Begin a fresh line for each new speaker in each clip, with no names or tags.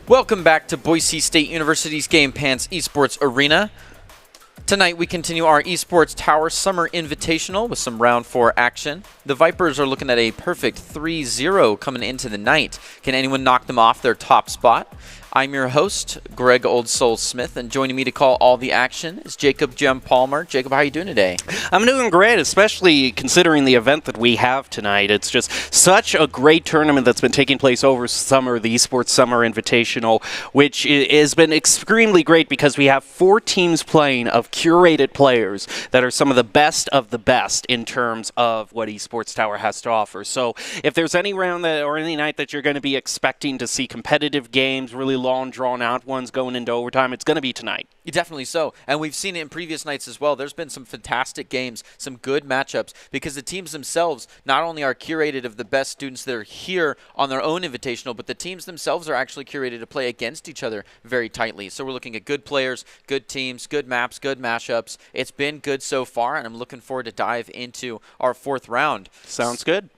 Welcome back to Boise State University's Game Pants Esports Arena. Tonight we continue our Esports Tower Summer Invitational with some round 4 action. The Vipers are looking at a perfect 3-0 coming into the night. Can anyone knock them off their top spot? I'm your host, Greg Old Soul Smith, and joining me to call all the action is Jacob Jem Palmer. Jacob, how are you doing today?
I'm doing great, especially considering the event that we have tonight. It's just such a great tournament that's been taking place over summer, the Esports Summer Invitational, which has been extremely great because we have 4 teams playing of curated players that are some of the best in terms of what Esports Tower has to offer. So if there's any round or any night that you're going to be expecting to see competitive games, really long, drawn-out ones going into overtime, it's going to be tonight.
Definitely so, and we've seen it in previous nights as well. There's been some fantastic games, some good matchups, because the teams themselves not only are curated of the best students that are here on their own invitational, but the teams themselves are actually curated to play against each other very tightly. So we're looking at good players, good teams, good maps, good mashups. It's been good so far, and I'm looking forward to dive into our 4th round.
Sounds good.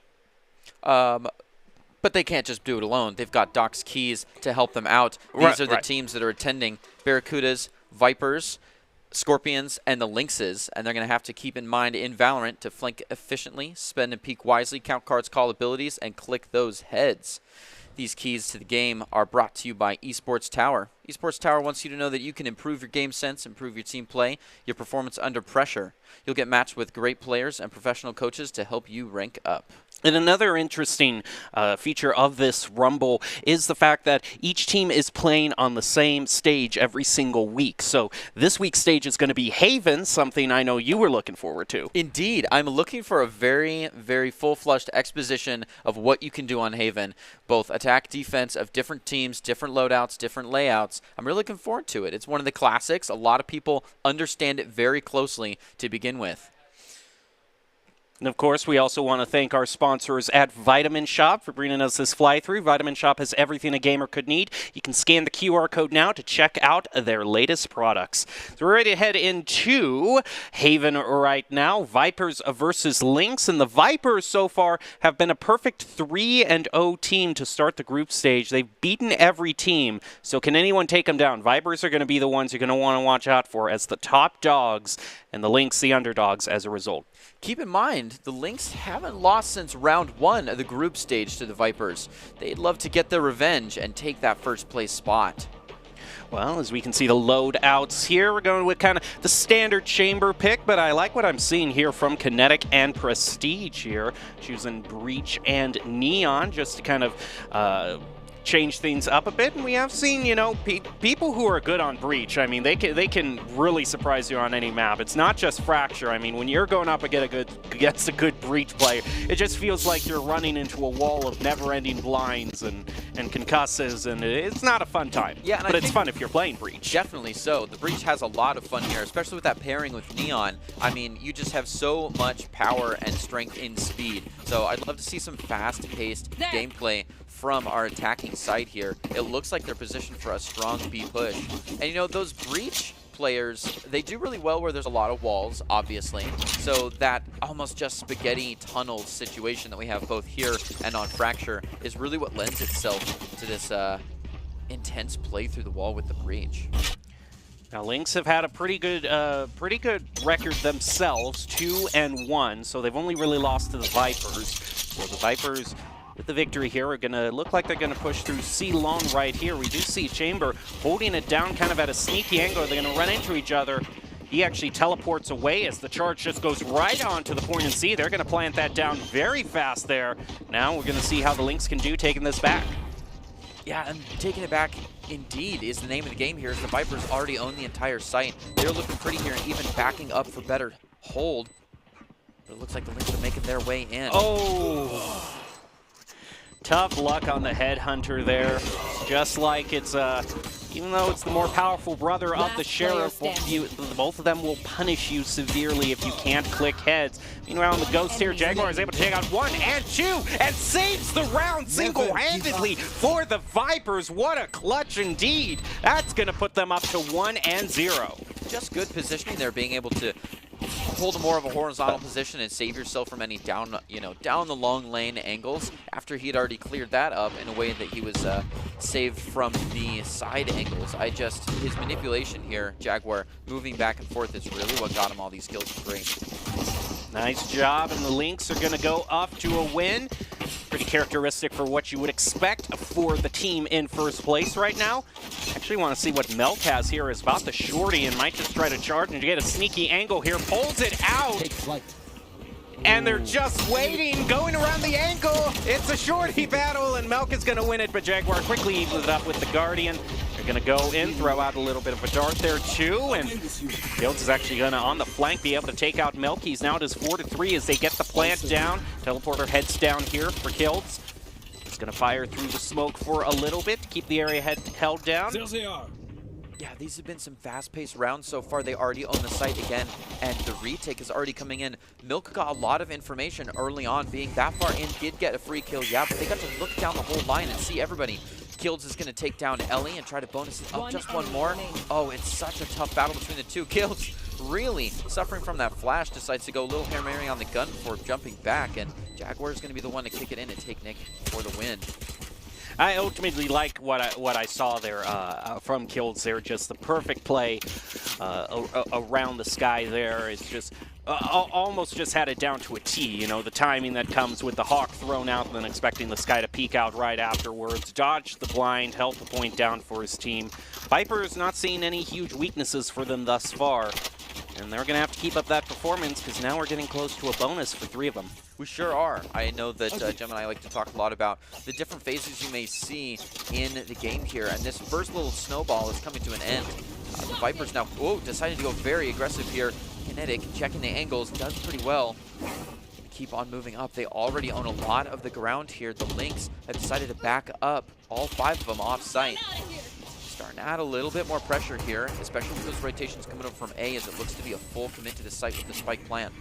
But they can't just do it alone. They've got Doc's Keys to help them out. These are the teams that are attending: Barracudas, Vipers, Scorpions, and the Lynxes. And they're going to have to keep in mind in Valorant to flank efficiently, spend and peek wisely, count cards, call abilities, and click those heads. These keys to the game are brought to you by Esports Tower. Esports Tower wants you to know that you can improve your game sense, improve your team play, your performance under pressure. You'll get matched with great players and professional coaches to help you rank up.
And another interesting feature of this Rumble is the fact that each team is playing on the same stage every single week. So this week's stage is going to be Haven, something I know you were looking forward to.
Indeed. I'm looking for a very, very full-flushed exposition of what you can do on Haven, both attack, defense of different teams, different loadouts, different layouts. I'm really looking forward to it. It's one of the classics. A lot of people understand it very closely to begin with.
And of course, we also want to thank our sponsors at Vitamin Shop for bringing us this fly-through. Vitamin Shop has everything a gamer could need. You can scan the QR code now to check out their latest products. So we're ready to head into Haven right now. Vipers versus Lynx. And the Vipers so far have been a perfect 3-0 team to start the group stage. They've beaten every team. So can anyone take them down? Vipers are going to be the ones you're going to want to watch out for as the top dogs, and the Lynx the underdogs as a result.
Keep in mind, the Lynx haven't lost since round 1 of the group stage to the Vipers. They'd love to get their revenge and take that first place spot.
Well, as we can see the loadouts here, we're going with kind of the standard chamber pick, but I like what I'm seeing here from Kinetic and Prestige here, choosing Breach and Neon just to kind of change things up a bit. And we have seen, you know, people who are good on Breach. I mean, they can really surprise you on any map. It's not just Fracture. I mean, when you're going up against a good Breach player, it just feels like you're running into a wall of never-ending blinds and concusses, and it's not a fun time.
Yeah,
but it's fun if you're playing Breach.
Definitely so. The Breach has a lot of fun here, especially with that pairing with Neon. I mean, you just have so much power and strength in speed. So I'd love to see some fast-paced gameplay from our attacking side here. It looks like they're positioned for a strong B push. And you know, those Breach players, they do really well where there's a lot of walls, obviously. So that almost just spaghetti tunnel situation that we have both here and on Fracture is really what lends itself to this intense play through the wall with the Breach.
Now, Lynx have had a pretty good record themselves, 2-1, so they've only really lost to the Vipers. So the Vipers, with the victory here, are going to look like they're going to push through C long right here. We do see Chamber holding it down kind of at a sneaky angle. They're going to run into each other. He actually teleports away as the charge just goes right on to the point in C. They're going to plant that down very fast there. Now we're going to see how the Lynx can do taking this back.
Yeah, and taking it back indeed is the name of the game here, as the Vipers already own the entire site. They're looking pretty here and even backing up for better hold. But it looks like the Lynx are making their way in.
Oh! Tough luck on the headhunter there. Just like it's, even though it's the more powerful brother of the sheriff, both of them will punish you severely if you can't click heads. Meanwhile, on the ghost here, Jaguar is able to take out 1 and 2 and saves the round single-handedly for the Vipers. What a clutch indeed. That's going to put them up to 1-0.
Just good positioning there, being able to hold more of a horizontal position and save yourself from any down the long lane angles after he had already cleared that up in a way that he was saved from the side angles. His manipulation here, Jaguar, moving back and forth is really what got him all these kills. Great.
Nice job, and the Lynx are going to go off to a win. Pretty characteristic for what you would expect for the team in first place right now. Actually want to see what Melk has here. Is about the shorty and might just try to charge and get a sneaky angle here. Pulls it out.
Take flight.
And they're just waiting, going around the angle. It's a shorty battle, and Melk is going to win it, but Jaguar quickly evens it up with the Guardian. They're going to go in, throw out a little bit of a dart there, too, and Fields is actually going to, on the flank, be able to take out Melk. He's now at his 4-3 as they get the plant down. Teleporter heads down here for kills. He's going to fire through the smoke for a little bit to keep the area held down.
Yeah, these have been some fast-paced rounds so far. They already own the site again, and the retake is already coming in. Milk got a lot of information early on. Being that far in, did get a free kill, yeah, but they got to look down the whole line and see everybody. Kills is going to take down Ellie and try to bonus it up just one more. Oh, it's such a tough battle between the two. Kills really suffering from that flash, decides to go a little Hail Mary on the gun before jumping back, and Jaguar is going to be the one to kick it in and take Nick for the win.
I ultimately like what I saw there from Kills there. Just the perfect play around the sky there. It's just almost just had it down to a T. You know, the timing that comes with the Hawk thrown out and then expecting the Sky to peek out right afterwards. Dodged the blind, held the point down for his team. Viper's not seeing any huge weaknesses for them thus far. And they're going to have to keep up that performance because now we're getting close to a bonus for 3 of them.
We sure are. I know that Jem and I like to talk a lot about the different phases you may see in the game here, and this first little snowball is coming to an end. The Vipers now decided to go very aggressive here. Kinetic checking the angles, does pretty well. Keep on moving up. They already own a lot of the ground here. The Lynx have decided to back up all 5 of them off site. Starting to add a little bit more pressure here, especially with those rotations coming up from A, as it looks to be a full commit to the site with the spike plan.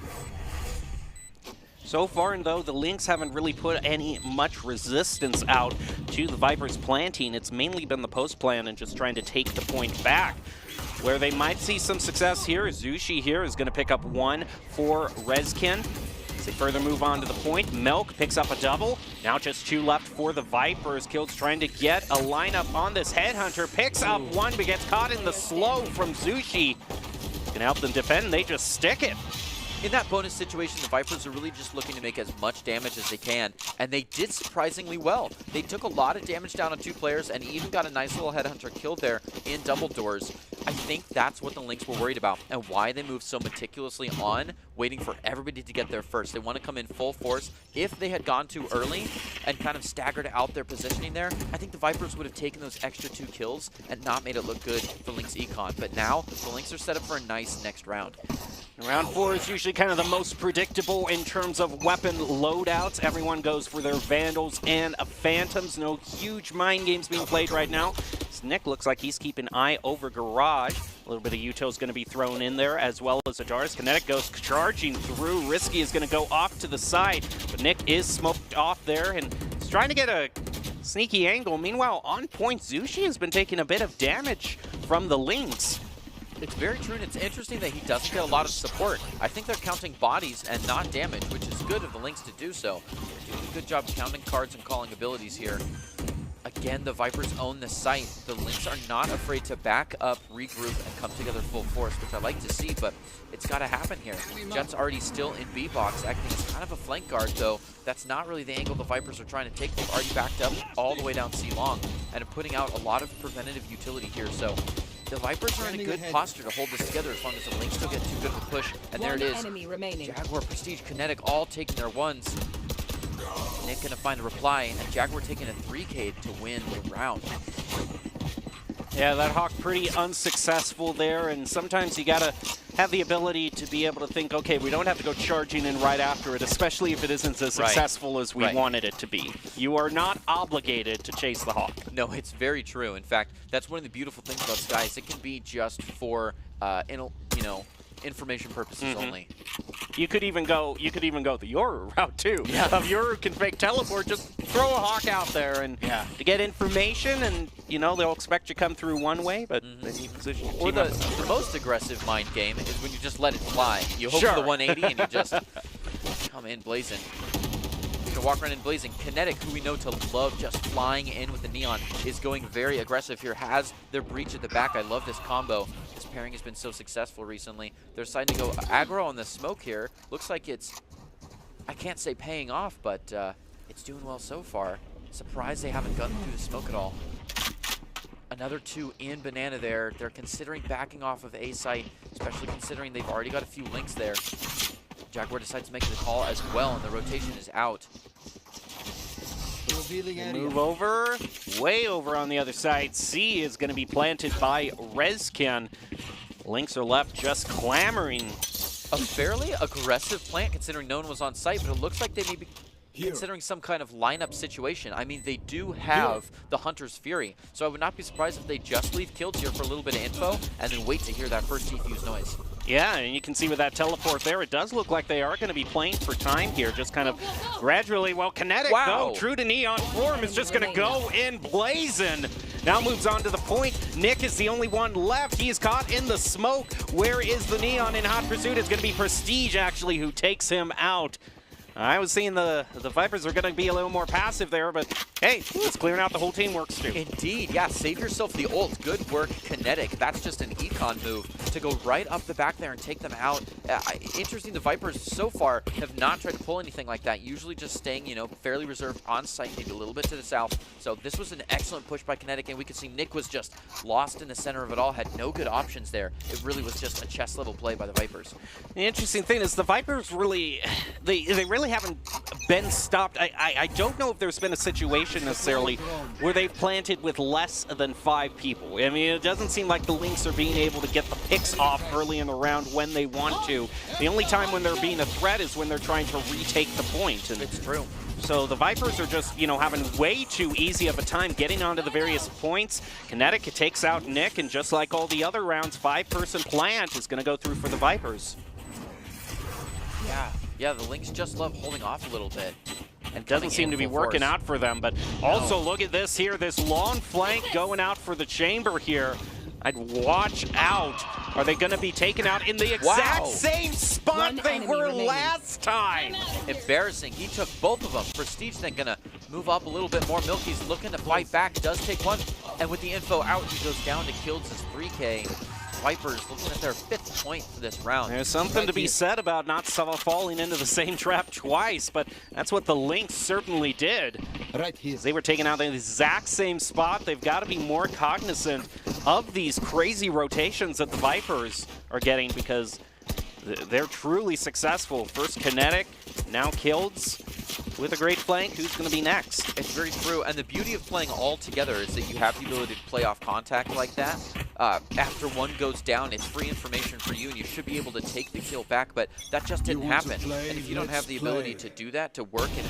So far, though, the Lynx haven't really put much resistance out to the Vipers planting. It's mainly been the post plan and just trying to take the point back. Where they might see some success here, Zushi here is going to pick up 1 for Rezkin. As they further move on to the point, Melk picks up a double. Now just 2 left for the Vipers. Kills trying to get a lineup on this Headhunter. Picks up 1, but gets caught in the slow from Zushi. Can help them defend, they just stick it.
In that bonus situation, the Vipers are really just looking to make as much damage as they can, and they did surprisingly well. They took a lot of damage down on 2 players and even got a nice little Headhunter kill there in double doors. I think that's what the Lynx were worried about and why they moved so meticulously on, waiting for everybody to get there first. They want to come in full force. If they had gone too early and kind of staggered out their positioning there, I think the Vipers would have taken those extra 2 kills and not made it look good for Lynx Econ. But now, the Lynx are set up for a nice next round.
Round 4 is usually kind of the most predictable in terms of weapon loadouts. Everyone goes for their Vandals and Phantoms. No huge mind games being played right now. Nick looks like he's keeping an eye over Garage. A little bit of Uto's going to be thrown in there, as well as Adar's. Kinetic goes charging through. Risky is going to go off to the side, but Nick is smoked off there and is trying to get a sneaky angle. Meanwhile, on point, Zushi has been taking a bit of damage from the Lynx.
It's very true, and it's interesting that he doesn't get a lot of support. I think they're counting bodies and not damage, which is good of the Lynx to do so. They're doing a good job counting cards and calling abilities here. Again, the Vipers own the site. The Lynx are not afraid to back up, regroup, and come together full force, which I like to see, but it's got to happen here. Jet's already still in B box, acting as kind of a flank guard, though. That's not really the angle the Vipers are trying to take. They've already backed up all the way down C long and are putting out a lot of preventative utility here, so the Vipers are in a good posture to hold this together as long as the Lynx don't get too good of a push. And there it is. Jaguar, Prestige, Kinetic all taking their 1s. Nick going to find a reply, and Jaguar taking a 3K to win the round.
Yeah, that Hawk pretty unsuccessful there, and sometimes you gotta have the ability to be able to think, okay, we don't have to go charging in right after it, especially if it isn't as successful as we wanted it to be. You are not obligated to chase the Hawk.
No, it's very true. In fact, that's one of the beautiful things about Sky is it can be just for, information purposes only.
You could even go the Yoru route too.
Yeah.
Of Yoru can fake teleport, just throw a hawk out there and to get information, and they'll expect you to come through one way, but then you position your team
Or the most aggressive mind game is when you just let it fly. You hope for the 180 and you just come in blazing. You're gonna walk around in blazing. Kinetic, who we know to love just flying in with the Neon, is going very aggressive here. Has their breach at the back. I love this combo. This pairing has been so successful recently. They're deciding to go aggro on the smoke here. Looks like it's, I can't say paying off, but it's doing well so far. Surprised they haven't gotten through the smoke at all. Another 2 in Banana there. They're considering backing off of A site, especially considering they've already got a few Lynx there. Jaguar decides to make the call as well, and the rotation is out.
Move over, way over on the other side. C is going to be planted by Rezkin. Lynx are left just clamoring.
A fairly aggressive plant considering no one was on site, but it looks like they may be considering some kind of lineup situation. I mean, they do have the Hunter's Fury, so I would not be surprised if they just leave kills here for a little bit of info and then wait to hear that first defuse noise.
Yeah, and you can see with that teleport there, it does look like they are going to be playing for time here, just kind of gradually. Well, Kinetic, though, true to Neon form, is just going to go in blazing. Now moves on to the point. Nick is the only one left. He is caught in the smoke. Where is the Neon in hot pursuit? It's going to be Prestige, actually, who takes him out. I was seeing the Vipers are going to be a little more passive there, but hey, it's clearing out the whole team works too.
Indeed, yeah, save yourself the ult. Good work, Kinetic. That's just an econ move to go right up the back there and take them out. Interesting, the Vipers so far have not tried to pull anything like that, usually just staying, fairly reserved on site, maybe a little bit to the south. So this was an excellent push by Kinetic, and we could see Nick was just lost in the center of it all, had no good options there. It really was just a chess level play by the Vipers.
The interesting thing is the Vipers really, they really haven't been stopped. I don't know if there's been a situation necessarily where they've planted with less than 5 people. I mean, it doesn't seem like the Lynx are being able to get the picks off early in the round when they want to. The only time when they're being a threat is when they're trying to retake the point. And
it's true.
So the Vipers are just, having way too easy of a time getting onto the various points. Kinetic takes out Nick, and just like all the other rounds, 5-person plant is going to go through for the Vipers.
Yeah, the Lynx just love holding off a little bit.
And doesn't seem to be working out for them, but also look at this here, this long flank going out for the chamber here. I'd watch out. Are they going to be taken out in the exact same spot they were last time?
Embarrassing. He took both of them. Prestige then going to move up a little bit more. Milky's looking to fight back, does take one. And with the info out, he goes down to kills his 3K. Vipers looking at their 5th point for this round.
There's something to be said about not falling into the same trap twice, but that's what the Lynx certainly did.
Right here.
They were taken out in the exact same spot. They've got to be more cognizant of these crazy rotations that the Vipers are getting, because they're truly successful. First Kinetic, now Kilds with a great flank. Who's going to be next?
It's very true, and the beauty of playing all together is that you have the ability to play off contact like that. After one goes down, it's free information for you, and you should be able to take the kill back, but that just didn't happen. And if you don't have the ability to do that, to work it,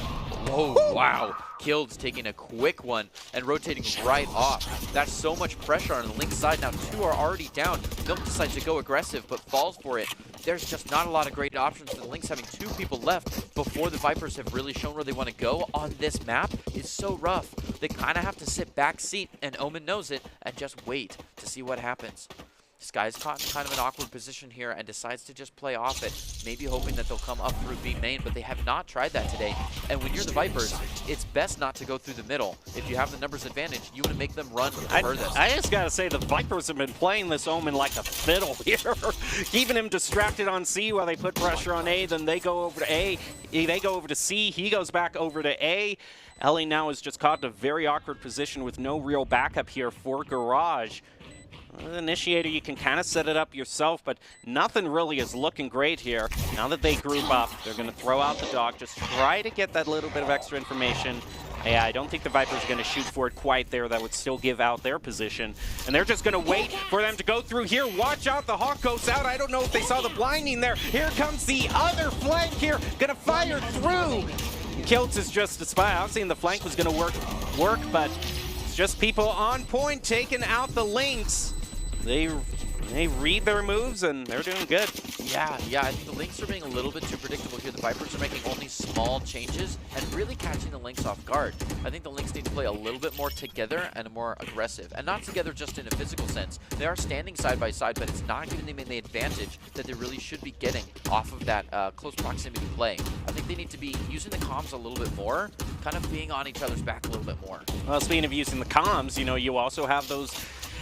whoa, wow. Killed's taking a quick one and rotating right off. That's so much pressure on the Lynx side. Now 2 are already down. Milk decides to go aggressive, but falls for it. There's just not a lot of great options for the Lynx, having 2 people left before the Vipers have really shown where they want to go on this map is so rough. They kind of have to sit back seat, and Omen knows it, and just wait to see what happens. Sky's caught in kind of an awkward position here and decides to just play off it, maybe hoping that they'll come up through B main, but they have not tried that today. And when you're the Vipers, it's best not to go through the middle. If you have the numbers advantage, you want to make them run furthest.
I just got to say, the Vipers have been playing this Omen like a fiddle here, keeping him distracted on C while they put pressure on A, then they go over to A, they go over to C, he goes back over to A. Ellie now is just caught in a very awkward position with no real backup here for Garage. With Initiator, you can kind of set it up yourself, but nothing really is looking great here. Now that they group up, they're going to throw out the dog, just try to get that little bit of extra information. Yeah, I don't think the Vipers are going to shoot for it quite there. That would still give out their position. And they're just going to wait for them to go through here. Watch out, the Hawk goes out. I don't know if they saw the blinding there. Here comes the other flank here. Going to fire through. Kiltz is just a spy. I was thinking the flank was going to work, but it's just people on point taking out the Lynx. They read their moves, and they're doing good.
Yeah, I think the Lynx are being a little bit too predictable here. The Vipers are making only small changes and really catching the Lynx off guard. I think the Lynx need to play a little bit more together and more aggressive. And not together just in a physical sense. They are standing side by side, but it's not giving them the advantage that they really should be getting off of that close proximity play. I think they need to be using the comms a little bit more, kind of being on each other's back a little bit more.
Well, speaking of using the comms, you know, you also have those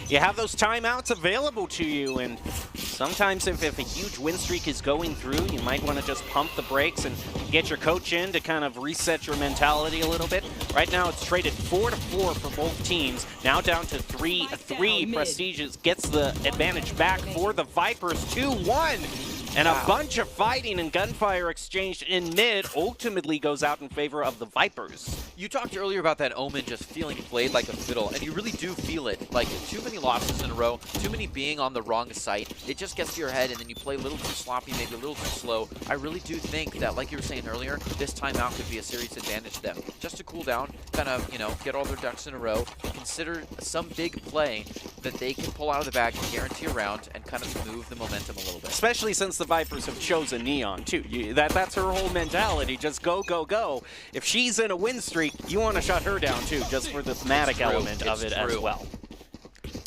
timeouts available to you, and sometimes if a huge win streak is going through, you might want to just pump the brakes and get your coach in to kind of reset your mentality a little bit. Right now it's traded 4-4 for both teams, now down to 3-3. Prestigious gets the advantage back for the Vipers, 2-1. And a bunch of fighting and gunfire exchanged in mid ultimately goes out in favor of the Vipers.
You talked earlier about that Omen just feeling played like a fiddle, and you really do feel it. Like, too many losses in a row, too many being on the wrong site. It just gets to your head, and then you play a little too sloppy, maybe a little too slow. I really do think that, like you were saying earlier, this timeout could be a serious advantage to them. Just to cool down, kind of, you know, get all their ducks in a row, consider some big play that they can pull out of the bag and guarantee a round and kind of move the momentum a little bit.
Especially since the Vipers have chosen Neon, too. That's her whole mentality. Just go, go, go. If she's in a win streak, you want to shut her down, too, just for the thematic element of it as well.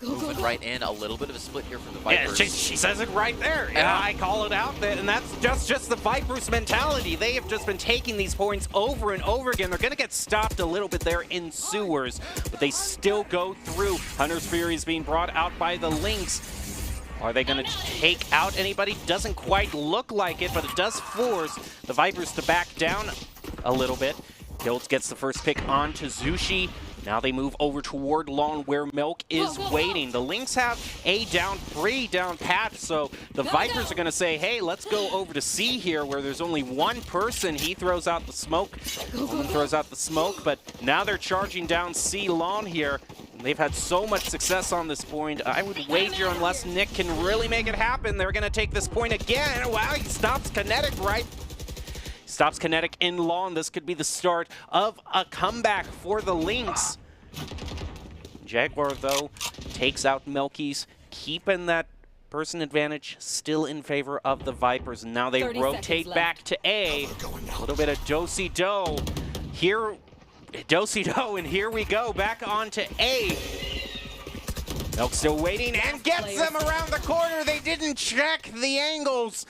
Moving right in, a little bit of a split here for the Vipers.
Yeah, she says it right there. Yeah. And I call it out, and that's just the Vipers' mentality. They have just been taking these points over and over again. They're going to get stopped a little bit there in sewers, but they still go through. Hunter's Fury is being brought out by the Lynx. Are they going to take out anybody? Doesn't quite look like it, but it does force the Vipers to back down a little bit. Guilds gets the first pick on to Zushi. Now they move over toward Lawn where Milk is waiting. The Lynx have A down, pretty down pat, so the Vipers are going to say, hey, let's go over to C here where there's only one person. He throws out the smoke. Omen throws out the smoke, but now they're charging down C Lawn here. They've had so much success on this point. I would wager unless Nick can really make it happen, they're going to take this point again. Wow, he stops Kinetic right. Stops Kinetic in Lawn. This could be the start of a comeback for the Lynx. Jaguar, though, takes out Milky's, keeping that person advantage still in favor of the Vipers. Now they rotate back to A. A little bit of do-si-do. Here, do-si-do, and here we go, back on to A. Milk still waiting and gets them around the corner. They didn't check the angles.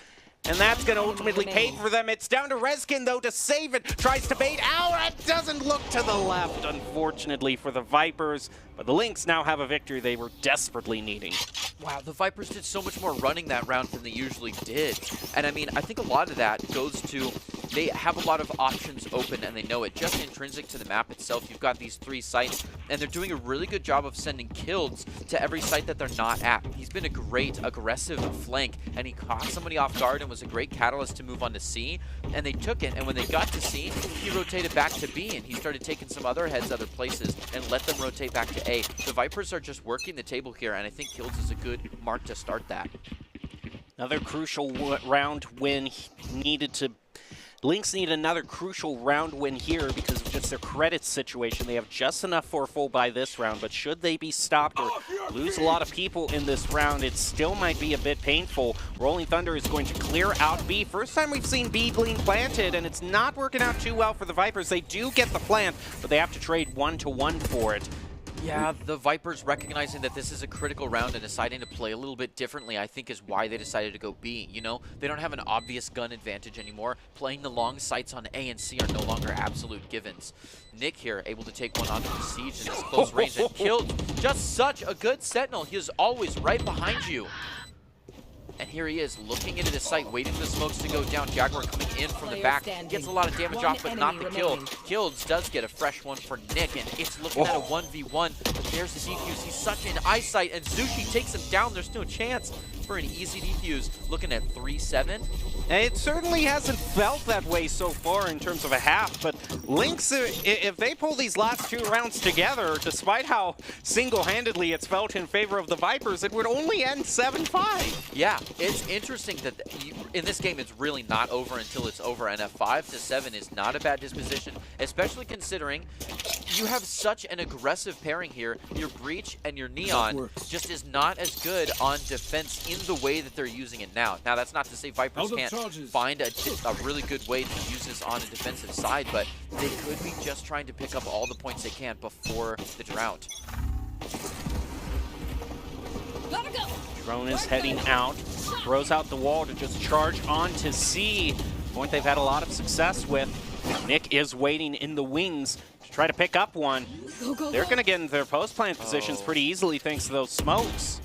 And that's going to ultimately pay for them. It's down to Reskin, though, to save it. Tries to bait. Ow, it doesn't look to the left, unfortunately, for the Vipers. But the Lynx now have a victory they were desperately needing.
Wow, the Vipers did so much more running that round than they usually did. And I mean, I think a lot of that goes to they have a lot of options open and they know it. Just intrinsic to the map itself, you've got these 3 sites and they're doing a really good job of sending kills to every site that they're not at. He's been a great aggressive flank and he caught somebody off guard and was a great catalyst to move on to C. And they took it, and when they got to C, he rotated back to B and he started taking some other heads other places and let them rotate back to A. The Vipers are just working the table here and I think Kills is a good mark to start that.
Another crucial round win needed to... Lynx need another crucial round win here because of just their credit situation. They have just enough for a full buy this round, but should they be stopped or lose a lot of people in this round, it still might be a bit painful. Rolling Thunder is going to clear out B. First time we've seen B being planted, and it's not working out too well for the Vipers. They do get the plant, but they have to trade 1-to-1 for it.
Yeah, the Vipers recognizing that this is a critical round and deciding to play a little bit differently, I think is why they decided to go B. You know, they don't have an obvious gun advantage anymore. Playing the long sights on A and C are no longer absolute givens. Nick here able to take one onto the Siege in this close range and killed just such a good Sentinel. He is always right behind you. And here he is, looking into the site, waiting for the smokes to go down. Jaguar coming in from the back. Gets a lot of damage off, but not the kill. Kills does get a fresh one for Nick, and it's looking at a 1v1. But there's the defuse. He's such an eyesight, and Zushi takes him down. There's no chance for an easy defuse. Looking at 3-7.
It certainly hasn't felt that way so far in terms of a half, but Lynx, if they pull these last 2 rounds together, despite how single-handedly it's felt in favor of the Vipers, it would only end 7-5.
Yeah, it's interesting that in this game it's really not over until it's over, and a 5-7 is not a bad disposition, especially considering you have such an aggressive pairing here. Your Breach and your Neon just is not as good on defense in the way that they're using it now. Now, that's not to say Vipers can't find a really good way to use this on a defensive side, but they could be just trying to pick up all the points they can before the drought.
Drone is heading out, throws out the wall to just charge on to C. Point they've had a lot of success with. Nick is waiting in the wings to try to pick up one. They're going to get into their post plant positions pretty easily thanks to those smokes.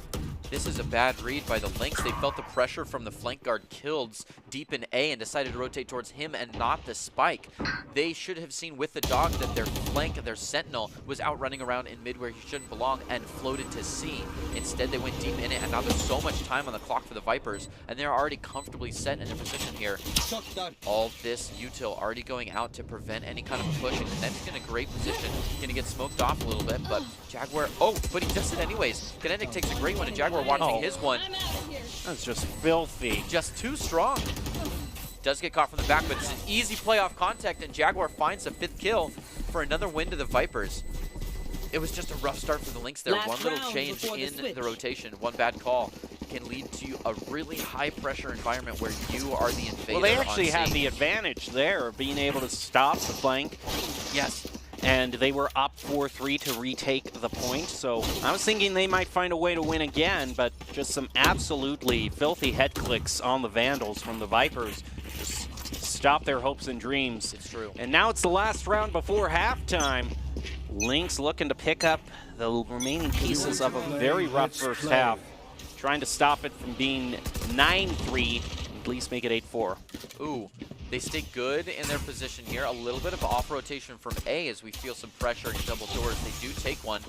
This is a bad read by the Lynx. They felt the pressure from the flank guard Kilds deep in A and decided to rotate towards him and not the spike. They should have seen with the dog that their flank, their sentinel, was out running around in mid where he shouldn't belong and floated to C. Instead, they went deep in it, and now there's so much time on the clock for the Vipers, and they're already comfortably set in their position here. All this util already going out to prevent any kind of push, and Kinetic's in a great position. Gonna get smoked off a little bit, but Jaguar, but he does it anyways. Kinetic takes a great one, and Jaguar watching his one.
That's just filthy.
Just too strong. Does get caught from the back, but it's an easy play off contact, and Jaguar finds a 5th kill for another win to the Vipers. It was just a rough start for the Lynx there. One little change in the rotation, one bad call can lead to a really high pressure environment where you are the invader.
Well, they actually had the advantage there of being able to stop the flank.
Yes.
And they were up 4-3 to retake the point, so I was thinking they might find a way to win again, but just some absolutely filthy head clicks on the Vandals from the Vipers just stop their hopes and dreams.
It's true.
And now it's the last round before halftime. Lynx looking to pick up the remaining pieces of a very rough first half, trying to stop it from being 9-3, at least make it 8-4.
Ooh. They stay good in their position here. A little bit of off rotation from A as we feel some pressure in double doors. They do take one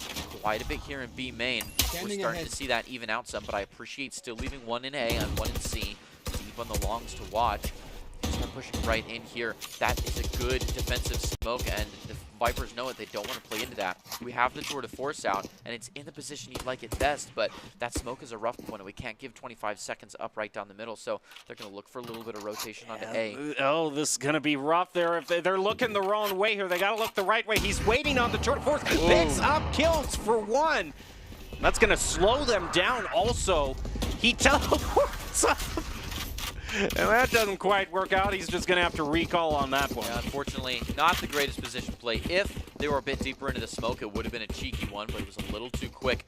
quite a bit here in B main. We're starting to see that even out some, but I appreciate still leaving one in A and one in C. Deep on the longs to watch. Start pushing right in here. That is a good defensive smoke, and the Vipers know it. They don't want to play into that. We have the tour de force out, and it's in the position you'd like it best, but that smoke is a rough one, and we can't give 25 seconds up right down the middle, so they're going to look for a little bit of rotation onto A.
Oh, this is going to be rough there. If they're looking the wrong way here, they got to look the right way. He's waiting on the tour de force. Picks up kills for one. That's going to slow them down also. He teleports up. And that doesn't quite work out. He's just going to have to recall on that one.
Yeah, unfortunately, not the greatest position play. If they were a bit deeper into the smoke, it would have been a cheeky one, but it was a little too quick.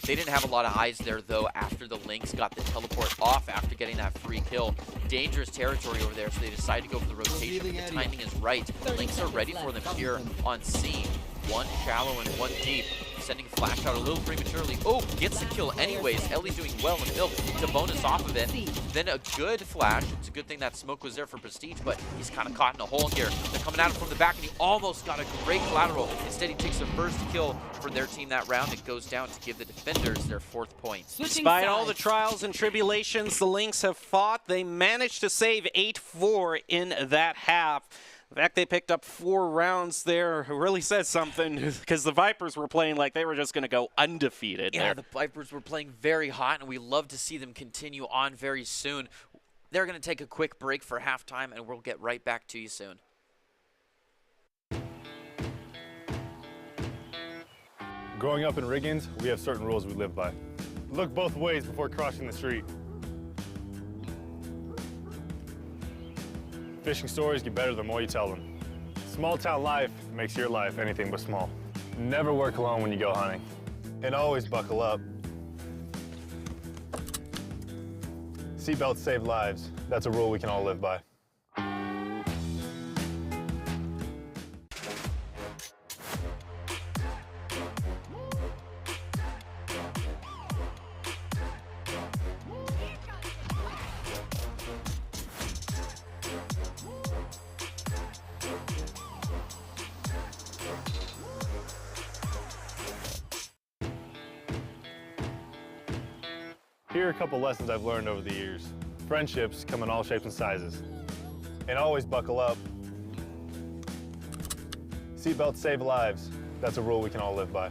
They didn't have a lot of eyes there, though, after the Lynx got the teleport off after getting that free kill. Dangerous territory over there, so they decided to go for the rotation, but the timing is right. The Lynx are ready for them here on C. One shallow and one deep. Sending Flash out a little prematurely. Oh, gets the kill anyways. Ellie's doing well in Milk to bonus off of it. Then a good Flash. It's a good thing that smoke was there for Prestige, but he's kind of caught in a hole here. They're coming at him from the back, and he almost got a great collateral. Instead, he takes the first kill for their team that round. It goes down to give the defenders their 4th point.
Despite all the trials and tribulations the Lynx have fought, they managed to save 8-4 in that half. The fact they picked up 4 rounds there really says something, because the Vipers were playing like they were just going to go undefeated.
Yeah, the Vipers were playing very hot, and we love to see them continue on very soon. They're going to take a quick break for halftime, and we'll get right back to you soon.
Growing up in Riggins, we have certain rules we live by. Look both ways before crossing the street. Fishing stories get better the more you tell them. Small town life makes your life anything but small. Never work alone when you go hunting. And always buckle up. Seatbelts save lives. That's a rule we can all live by. Here are a couple lessons I've learned over the years. Friendships come in all shapes and sizes. And always buckle up. Seatbelts save lives. That's a rule we can all live by.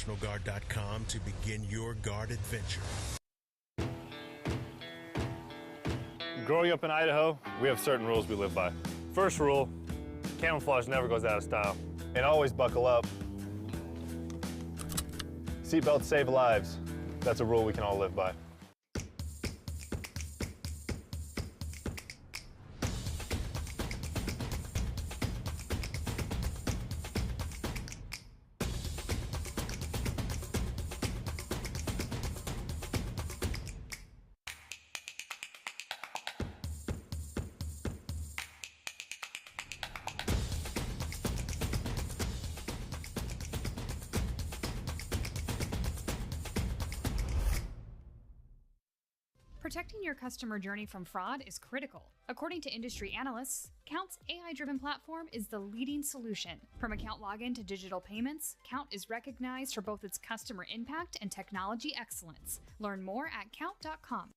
NationalGuard.com to begin your guard adventure.
Growing up in Idaho, we have certain rules we live by. First rule, camouflage never goes out of style. And always buckle up. Seatbelts save lives. That's a rule we can all live by.
Protecting your customer journey from fraud is critical. According to industry analysts, Count's AI-driven platform is the leading solution. From account login to digital payments, Count is recognized for both its customer impact and technology excellence. Learn more at count.com.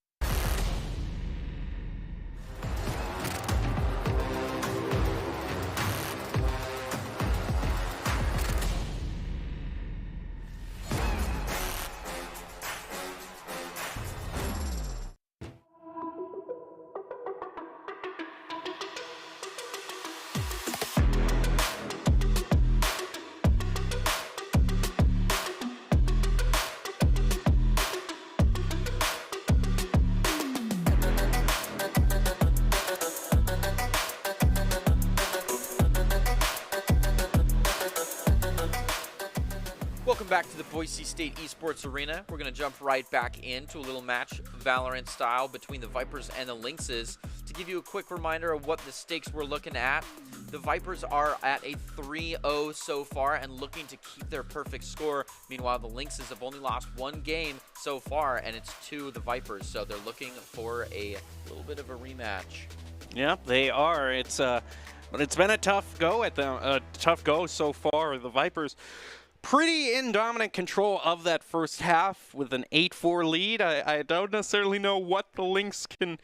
Welcome back to the Boise State Esports Arena. We're going to jump right back into a little match, Valorant style, between the Vipers and the Lynxes. To give you a quick reminder of what the stakes we're looking at, the Vipers are at a 3-0 so far and looking to keep their perfect score. Meanwhile, the Lynxes have only lost one game so far, and it's to the Vipers, so they're looking for a little bit of a rematch.
Yeah, they are. But it's been a tough go at them. A tough go so far. The Vipers pretty in dominant control of that first half with an 8-4 lead. I don't necessarily know what the Lynx can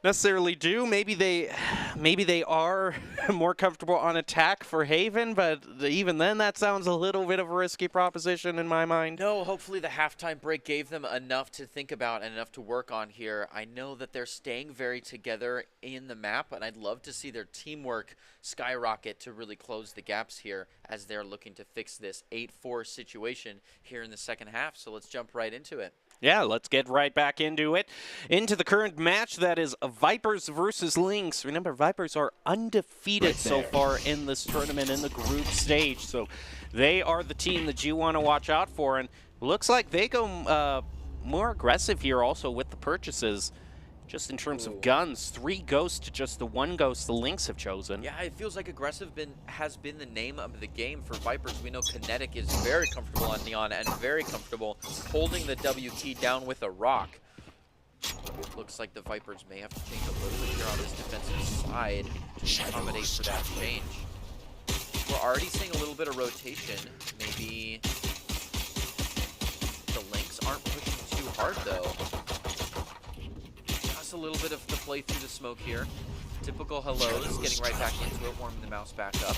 necessarily do. Maybe they are more comfortable on attack for Haven, but even then that sounds a little bit of a risky proposition in my mind.
No, hopefully the halftime break gave them enough to think about and enough to work on here. I know that they're staying very together in the map, and I'd love to see their teamwork skyrocket to really close the gaps here as they're looking to fix this 8-4 situation here in the second half. So let's jump right into it.
Yeah, let's get right back into it. Into the current match that is Vipers versus Lynx. Remember, Vipers are undefeated so far in this tournament in the group stage. So they are the team that you want to watch out for. And looks like they go more aggressive here also with the purchases. Just in terms of guns, 3 ghosts to just the 1 ghost the Lynx have chosen.
Yeah, it feels like aggressive has been the name of the game for Vipers. We know Kinetic is very comfortable on Neon and very comfortable holding the WT down with a rock. Looks like the Vipers may have to change a little bit here on this defensive side to accommodate for that change. We're already seeing a little bit of rotation. Maybe the Lynx aren't pushing too hard though. A little bit of the play through the smoke here. Typical hellos, getting right back into it, warming the mouse back up.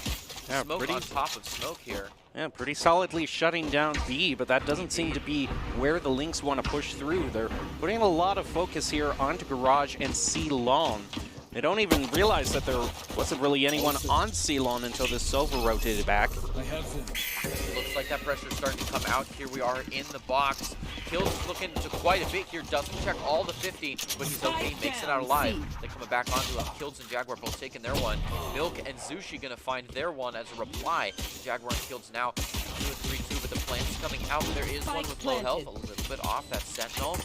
Yeah,
Smoke on top of smoke here.
Yeah, pretty solidly shutting down B, but that doesn't seem to be where the Lynx want to push through. They're putting a lot of focus here onto Garage and C-Long. They don't even realize that there wasn't really anyone on C-Long until this Silver rotated back.
Looks like that pressure's starting to come out. Here we are in the box. Kills looking to quite a bit here. Doesn't check all the 50, but he's okay. Makes it out alive. They coming back onto him. Kilds and Jaguar both taking their one. Milk and Zushi gonna find their one as a reply. Jaguar and Kilds now 2-3-2, but the plant's coming out. There is one with low health, a little bit off that Sentinel.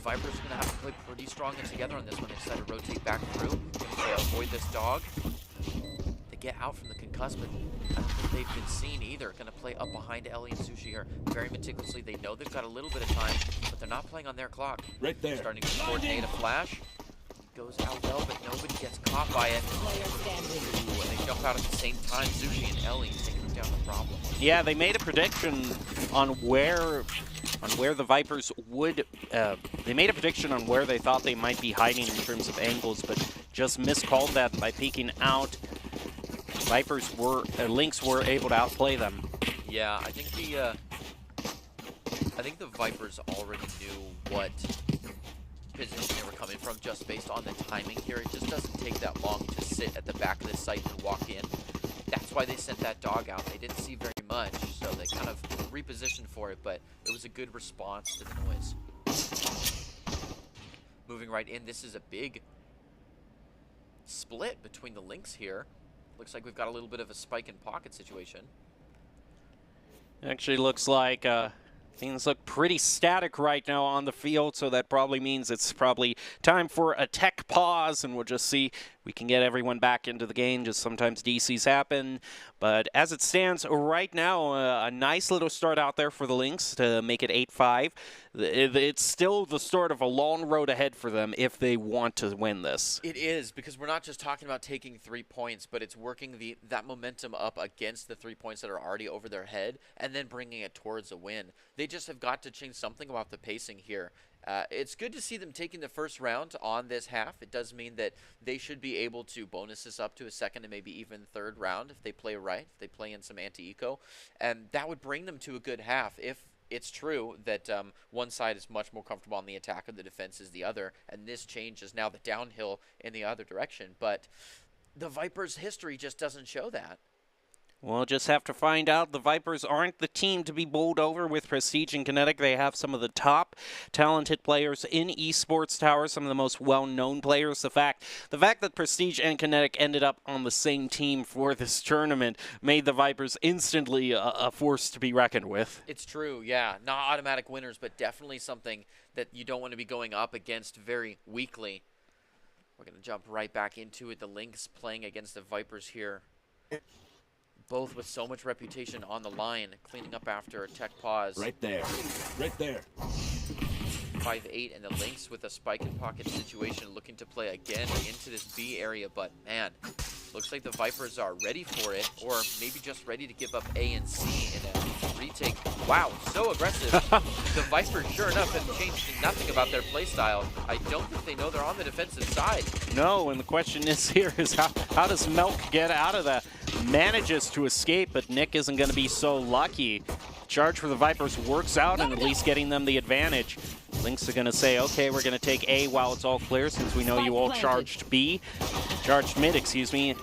Vipers are going to have to play pretty strong and together on this one. They decide to rotate back through. They avoid this dog. They get out from the concuss, but I don't think they've been seen either. Going to play up behind Ellie and Sushi here very meticulously. They know they've got a little bit of time, but they're not playing on their clock.
Right there.
Starting to coordinate a flash. Goes out well, but nobody gets caught by it. Ooh, and they jump out at the same time. Sushi and Ellie taking down the problem.
Yeah, they made a prediction on where the Vipers would, they made a prediction on where they thought they might be hiding in terms of angles, but just miscalled that by peeking out. Lynx were able to outplay them.
Yeah, I think the Vipers already knew what position they were coming from just based on the timing here. It just doesn't take that long to sit at the back of the site and walk in. That's why they sent that dog out. They didn't see very much, so they kind of repositioned for it, but it was a good response to the noise. Moving right in, this is a big split between the Lynx here. Looks like we've got a little bit of a spike and pocket situation.
Actually looks like things look pretty static right now on the field, so that probably means it's probably time for a tech pause, and we'll just see we can get everyone back into the game. Just sometimes DCs happen, but as it stands right now, a nice little start out there for the Lynx to make it 8-5. It's still the start of a long road ahead for them if they want to win this.
It is, because we're not just talking about taking 3 points, but it's working that momentum up against the 3 points that are already over their head and then bringing it towards a win. They just have got to change something about the pacing here. It's good to see them taking the first round on this half. It does mean that they should be able to bonus this up to a second and maybe even third round if they play right, if they play in some anti-eco. And that would bring them to a good half if it's true that one side is much more comfortable on the attack and the defense is the other. And this change is now the downhill in the other direction. But the Vipers' history just doesn't show that.
We'll just have to find out. The Vipers aren't the team to be bowled over with Prestige and Kinetic. They have some of the top talented players in Esports Tower, some of the most well-known players. The fact that Prestige and Kinetic ended up on the same team for this tournament made the Vipers instantly a force to be reckoned with.
It's true, yeah. Not automatic winners, but definitely something that you don't want to be going up against very weakly. We're going to jump right back into it. The Lynx playing against the Vipers here. Both with so much reputation on the line, cleaning up after a tech pause.
Right there. Right there.
5-8, and the Lynx with a spike and pocket situation, looking to play again into this B area, but man, looks like the Vipers are ready for it, or maybe just ready to give up A and C in a retake. Wow, so aggressive. The Vipers, sure enough, have changed nothing about their playstyle. I don't think they know they're on the defensive side.
No, and the question is here is how does Milk get out of that? Manages to escape, but Nick isn't going to be so lucky. Charge for the Vipers works out and at least getting them the advantage. Lynx are going to say, okay, we're going to take A while it's all clear since we know you all charged B. Charged mid, excuse me.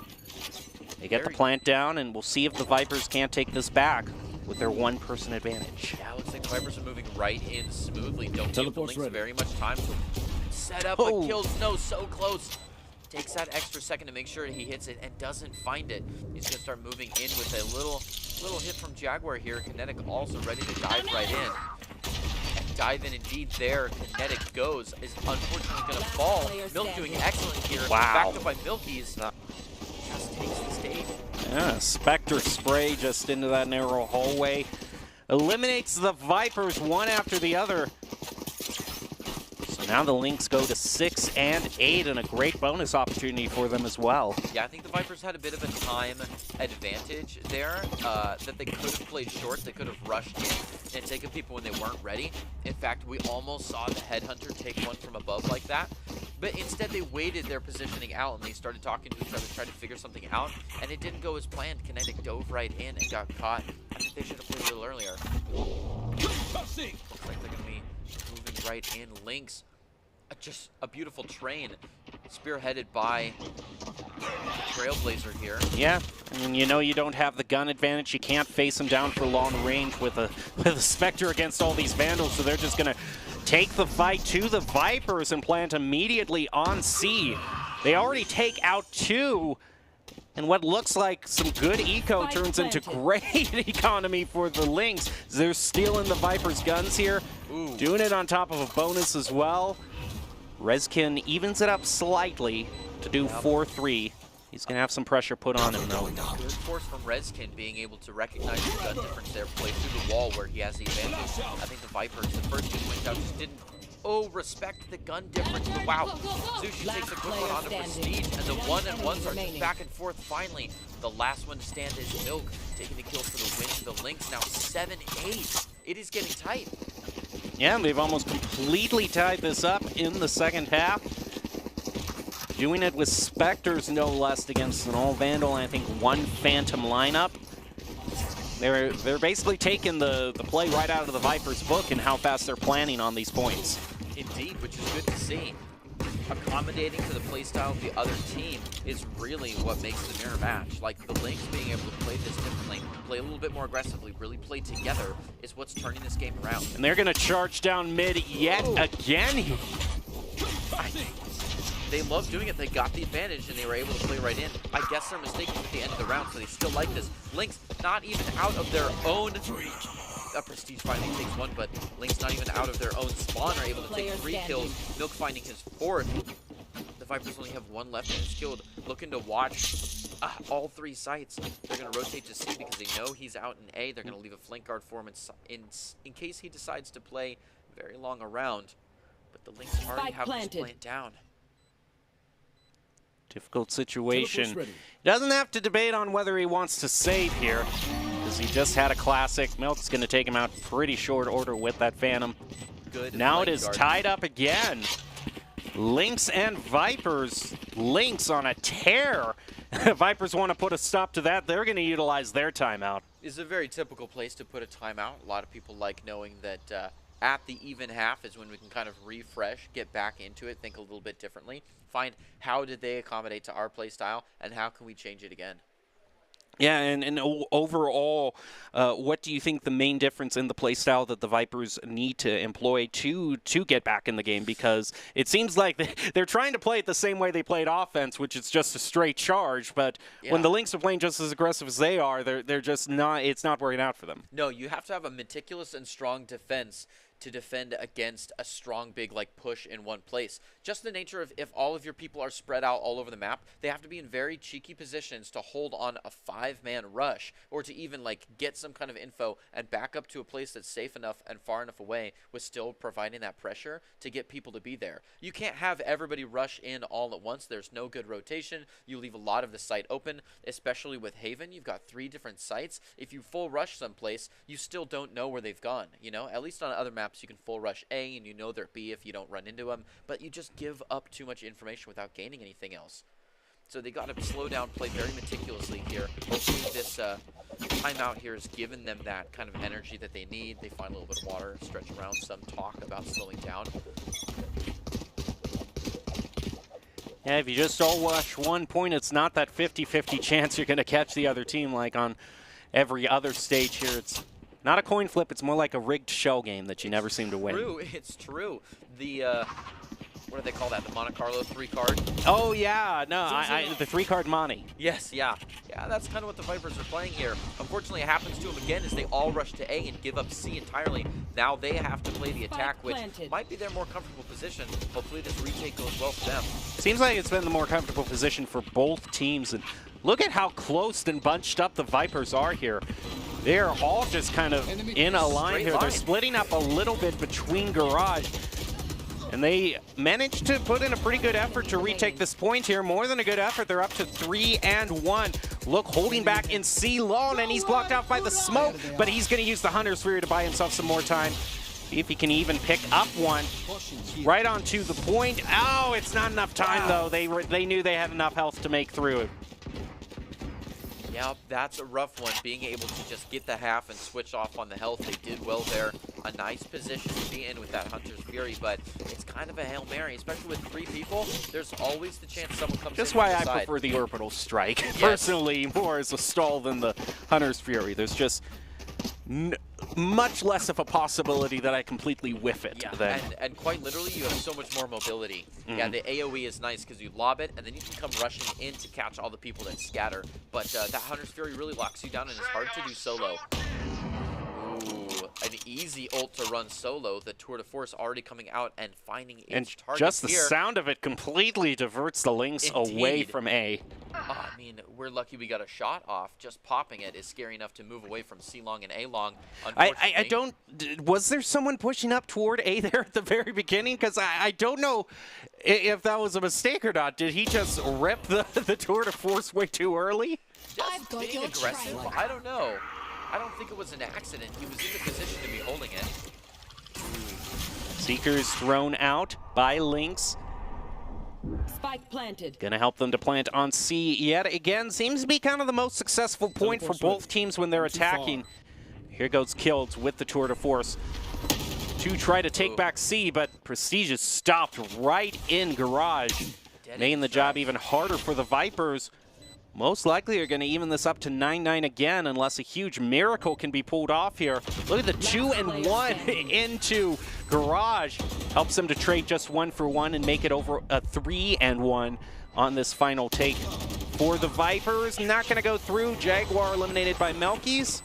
They get the plant down, and we'll see if the Vipers can't take this back with their one-person advantage.
Yeah, looks like the Vipers are moving right in smoothly. Don't give the Lynx
ready.
very much time to set up, but kills no, so close. Takes that extra second to make sure he hits it and doesn't find it. He's going to start moving in with a little hit from Jaguar here. Kinetic also ready to dive right in. And dive in indeed there. Kinetic goes. Is unfortunately going to fall. Milk doing excellent here.
Wow.
Backed up by Milky's. Just takes the stage.
Yeah, Spectre spray just into that narrow hallway. Eliminates the Vipers one after the other. Now the Lynx go to 6 and 8, and a great bonus opportunity for them as well.
Yeah, I think the Vipers had a bit of a time advantage there, that they could have played short, they could have rushed in and taken people when they weren't ready. In fact, we almost saw the Headhunter take one from above like that, but instead they waited their positioning out and they started talking to each other, trying to figure something out, and it didn't go as planned. Kinetic dove right in and got caught. I think they should have played a little earlier. Looks like they're going to be moving right in. Lynx. Just a beautiful train, spearheaded by the Trailblazer here.
Yeah, I mean, you know you don't have the gun advantage. You can't face them down for long range with a Spectre against all these Vandals, so they're just going to take the fight to the Vipers and plant immediately on C. They already take out 2, and what looks like some good eco turns into great economy for the Lynx. They're stealing the Vipers' guns here, doing it on top of a bonus as well. Rezkin evens it up slightly to do 4-3. He's going to have some pressure put on him, though.
Good force from Rezkin being able to recognize the gun difference there, play through the wall where he has the advantage. I think the Vipers, the first 2 points out, just didn't respect the gun difference. But wow, Sushi takes a quick one onto Prestige, and the 1-on-1s are just back and forth finally. The last one to stand is Milk, taking the kill for the win. The Lynx now 7-8. It is getting tight.
Yeah, they've almost completely tied this up in the second half. Doing it with Spectres, no less, against an all-Vandal and I think 1 Phantom lineup. They're basically taking the play right out of the Vipers' book and how fast they're planning on these points.
Indeed, which is good to see. Accommodating to the playstyle of the other team is really what makes the mirror match. Like the Lynx being able to play this differently, play a little bit more aggressively, really play together is what's turning this game around.
And they're going to charge down mid yet again.
They love doing it. They got the advantage and they were able to play right in. I guess their mistake was at the end of the round, so they still like this. Lynx not even out of their own... Prestige finally takes one, but Lynx not even out of their own spawn are able to take 3 kills. Milk finding his 4th. The Vipers only have 1 left and is killed. Looking to watch all 3 sites. They're going to rotate to C because they know he's out in A. They're going to leave a flank guard for him in case he decides to play very long around. But the Lynx already have this plant down.
Difficult situation. He doesn't have to debate on whether he wants to save here, because he just had a classic. Milk's going to take him out pretty short order with that Phantom.
Good.
Now it is tied up again. Lynx and Vipers. Lynx on a tear. Vipers want to put a stop to that. They're going to utilize their timeout.
It's a very typical place to put a timeout. A lot of people like knowing that at the even half is when we can kind of refresh, get back into it, think a little bit differently, find how did they accommodate to our play style, and how can we change it again.
Yeah, and overall, what do you think the main difference in the play style that the Vipers need to employ to get back in the game? Because it seems like they're trying to play it the same way they played offense, which is just a straight charge. But when the Lynx are playing just as aggressive as they are, they're just not. It's not working out for them.
No, you have to have a meticulous and strong defense to defend against a strong, big, like, push in one place. Just the nature of if all of your people are spread out all over the map, they have to be in very cheeky positions to hold on a 5-man rush or to even, like, get some kind of info and back up to a place that's safe enough and far enough away with still providing that pressure to get people to be there. You can't have everybody rush in all at once. There's no good rotation. You leave a lot of the site open, especially with Haven. You've got 3 different sites. If you full rush someplace, you still don't know where they've gone, you know? At least on other maps, you can full rush A and you know they're B if you don't run into them, but you just give up too much information without gaining anything else. So they got to slow down, play very meticulously here. Hopefully this timeout here has given them that kind of energy that they need. They find a little bit of water, stretch around, some talk about slowing down.
Yeah, if you just all rush 1 point, it's not that 50-50 chance you're going to catch the other team like on every other stage here. It's not a coin flip, it's more like a rigged shell game that you never seem to win.
It's true. The, what do they call that? The Monte Carlo 3-card?
Oh, yeah. No, the 3-card Monte.
Yes, yeah. Yeah, that's kind of what the Vipers are playing here. Unfortunately, it happens to them again as they all rush to A and give up C entirely. Now they have to play the attack, which might be their more comfortable position. Hopefully this retake goes well for them.
Seems like it's been the more comfortable position for both teams. And look at how close and bunched up the Vipers are here. They're all just kind of in a line here. They're splitting up a little bit between Garage. And they managed to put in a pretty good effort to retake this point here. More than a good effort. They're up to 3-1. Look, holding back in C Lone, and he's blocked out by the smoke. But he's going to use the Hunter's Fury to buy himself some more time. See if he can even pick up one. Right onto the point. Oh, it's not enough time, though. They knew they had enough health to make through it.
Yep, that's a rough one, being able to just get the half and switch off on the health. They did well there. A nice position to be in with that Hunter's Fury, but it's kind of a Hail Mary, especially with 3 people. There's always the chance someone comes in.
Just why I prefer the Orbital Strike, personally, more as a stall than the Hunter's Fury. There's just much less of a possibility that I completely whiff it.
Yeah, and quite literally, you have so much more mobility. Yeah, the AoE is nice because you lob it, and then you can come rushing in to catch all the people that scatter. But that Hunter's Fury really locks you down, and it's hard to do solo. Ooh, an easy ult to run solo. The Tour de Force already coming out and finding its target.
Just the sound of it completely diverts the Lynx away from A.
I mean, we're lucky we got a shot off. Just popping it is scary enough to move away from C-Long and A-Long.
I don't... Was there someone pushing up toward A there at the very beginning? Because I don't know if that was a mistake or not. Did he just rip the Tour de Force way too early?
Just being aggressive? I don't know. I don't think it was an accident. He was in the position to be holding it.
Seeker's thrown out by Lynx.
Spike planted.
Gonna help them to plant on C yet again. Seems to be kind of the most successful point for both teams when they're attacking. Here goes Kills with the tour de force to try to take back C, but Prestige is stopped right in Garage, making the job even harder for the Vipers. Most likely are going to even this up to 9-9 again unless a huge miracle can be pulled off here. Look at the 2-1 into Garage. Helps them to trade just 1 for 1 and make it over a 3-1 on this final take. For the Vipers, not going to go through. Jaguar eliminated by Melky's.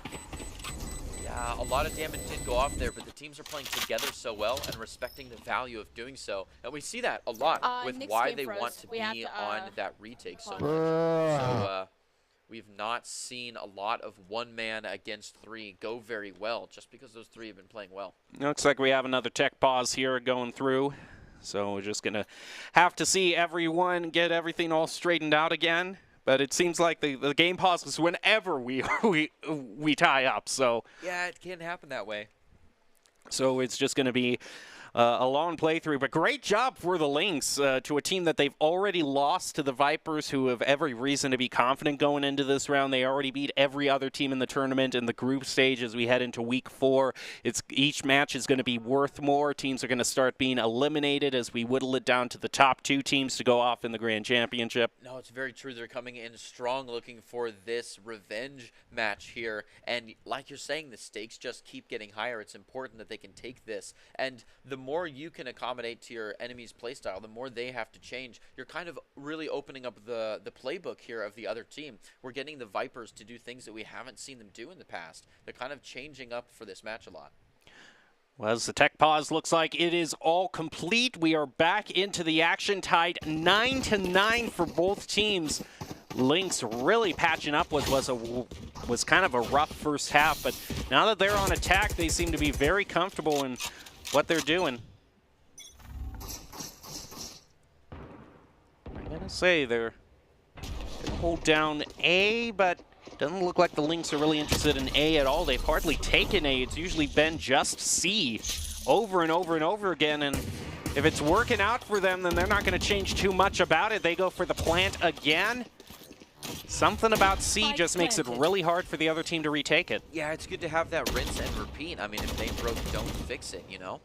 A lot of damage did go off there, but the teams are playing together so well and respecting the value of doing so. And we see that a lot with why they want to be on that retake so much. So we've not seen a lot of 1-man against 3 go very well, just because those 3 have been playing well.
Looks like we have another tech pause here going through. So we're just going to have to see everyone get everything all straightened out again. But it seems like the game pauses whenever we tie up. So
yeah, it can happen that way.
So it's just going to be a long playthrough. But great job for the Lynx to a team that they've already lost to the Vipers, who have every reason to be confident going into this round. They already beat every other team in the tournament in the group stage as we head into week 4. Each match is going to be worth more. Teams are going to start being eliminated as we whittle it down to the top 2 teams to go off in the Grand Championship.
No, it's very true. They're coming in strong looking for this revenge match here. And like you're saying, the stakes just keep getting higher. It's important that they can take this. And the more you can accommodate to your enemy's playstyle, the more they have to change. You're kind of really opening up the playbook here of the other team. We're getting the Vipers to do things that we haven't seen them do in the past. They're kind of changing up for this match a lot.
Well, as the tech pause looks like it is all complete, we are back into the action, tied 9-9 for both teams. Lynx really patching up was kind of a rough first half, but now that they're on attack, they seem to be very comfortable in what they're doing. I'm gonna say they're gonna hold down A, but doesn't look like the Lynx are really interested in A at all. They've hardly taken A. It's usually been just C over and over and over again, and if it's working out for them, then they're not gonna change too much about it. They go for the plant again. Something about C just makes it really hard for the other team to retake it.
Yeah, it's good to have that rinse and repeat. I mean, if they broke, don't fix it, you know?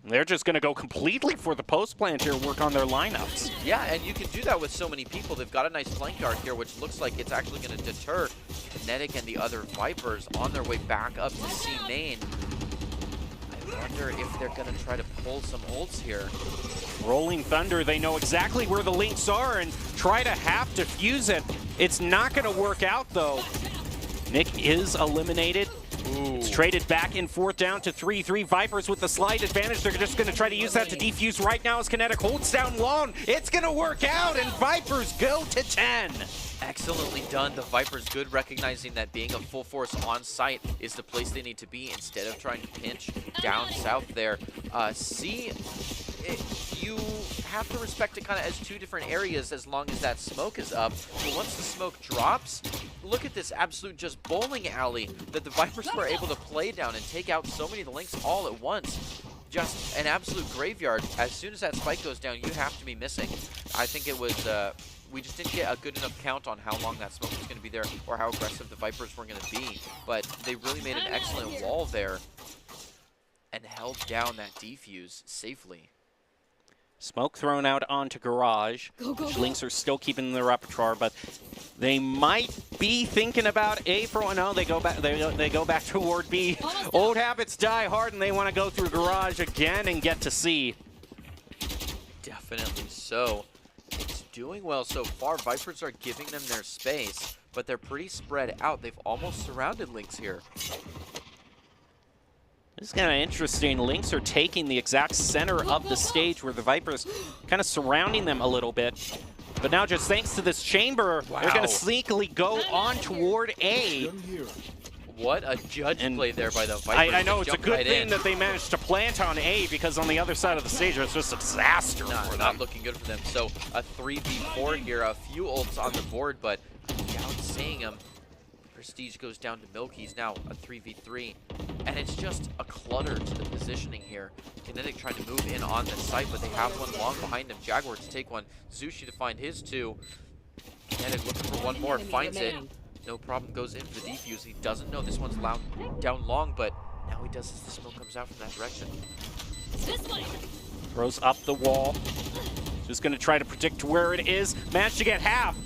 They're just going to go completely for the post plant here, work on their lineups.
Yeah, and you can do that with so many people. They've got a nice flank guard here, which looks like it's actually going to deter Kinetic and the other Vipers on their way back up to C main. I wonder if they're going to try to pull some ults here.
Rolling Thunder, they know exactly where the Lynx are and try to have to fuse it. It's not going to work out, though. Nick is eliminated. Ooh. It's traded back and forth down to 3-3. Vipers with the slight advantage. They're just going to try to use that to defuse right now as Kinetic holds down Long. It's going to work out, and Vipers go to 10.
Excellently done. The Vipers good, recognizing that being a full force on site is the place they need to be instead of trying to pinch down south there. You have to respect it kind of as 2 different areas as long as that smoke is up. But once the smoke drops, look at this absolute just bowling alley that the Vipers were able to play down and take out so many of the Lynx all at once. Just an absolute graveyard. As soon as that spike goes down, you have to be missing. I think it was, we just didn't get a good enough count on how long that smoke was going to be there or how aggressive the Vipers were going to be. But they really made an excellent wall there and held down that defuse safely.
Smoke thrown out onto Garage. Lynx are still keeping their repertoire, but they might be thinking about A for one. No, they go back. They go back toward B. Old habits die hard, and they want to go through Garage again and get to C.
Definitely so. It's doing well so far. Vipers are giving them their space, but they're pretty spread out. They've almost surrounded Lynx here.
This is kind of interesting. Lynx are taking the exact center of the stage where the Vipers kind of surrounding them a little bit. But now just thanks to this chamber, they're going to sneakily go on toward A.
What a judge play there by the Vipers.
I know, it's a good thing that they managed to plant on A, because on the other side of the stage, it's just a disaster for them.
Not looking good for them. So a 3v4 here, a few ults on the board, but without seeing them, Prestige goes down to Milky's now a 3v3. And it's just a clutter to the positioning here. Kinetic trying to move in on the site, but they have one long behind him. Jaguar to take one. Zushi to find his two. Kinetic looking for one more, finds it. No problem, goes in for the defuse. He doesn't know this one's down long, but now he does as the smoke comes out from that direction.
Throws up the wall. Just going to try to predict where it is. Managed to get half.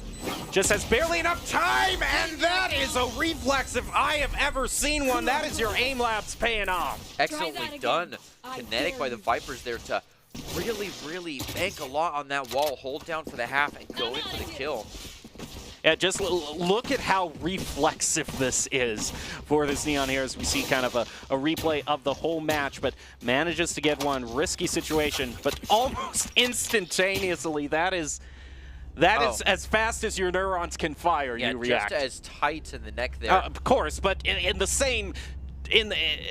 Just has barely enough time, and that is a reflex if I have ever seen one. That is your aim labs paying off.
Excellently done. Kinetic by the Vipers there to really bank a lot on that wall, hold down for the half, and go in for the kill.
Yeah, just look at how reflexive this is for this Neon here as we see kind of a replay of the whole match, but manages to get one. Risky situation, but almost instantaneously. That is as fast as your neurons can fire,
yeah,
you react.
Just as tight in the neck there.
Of course, but in the same...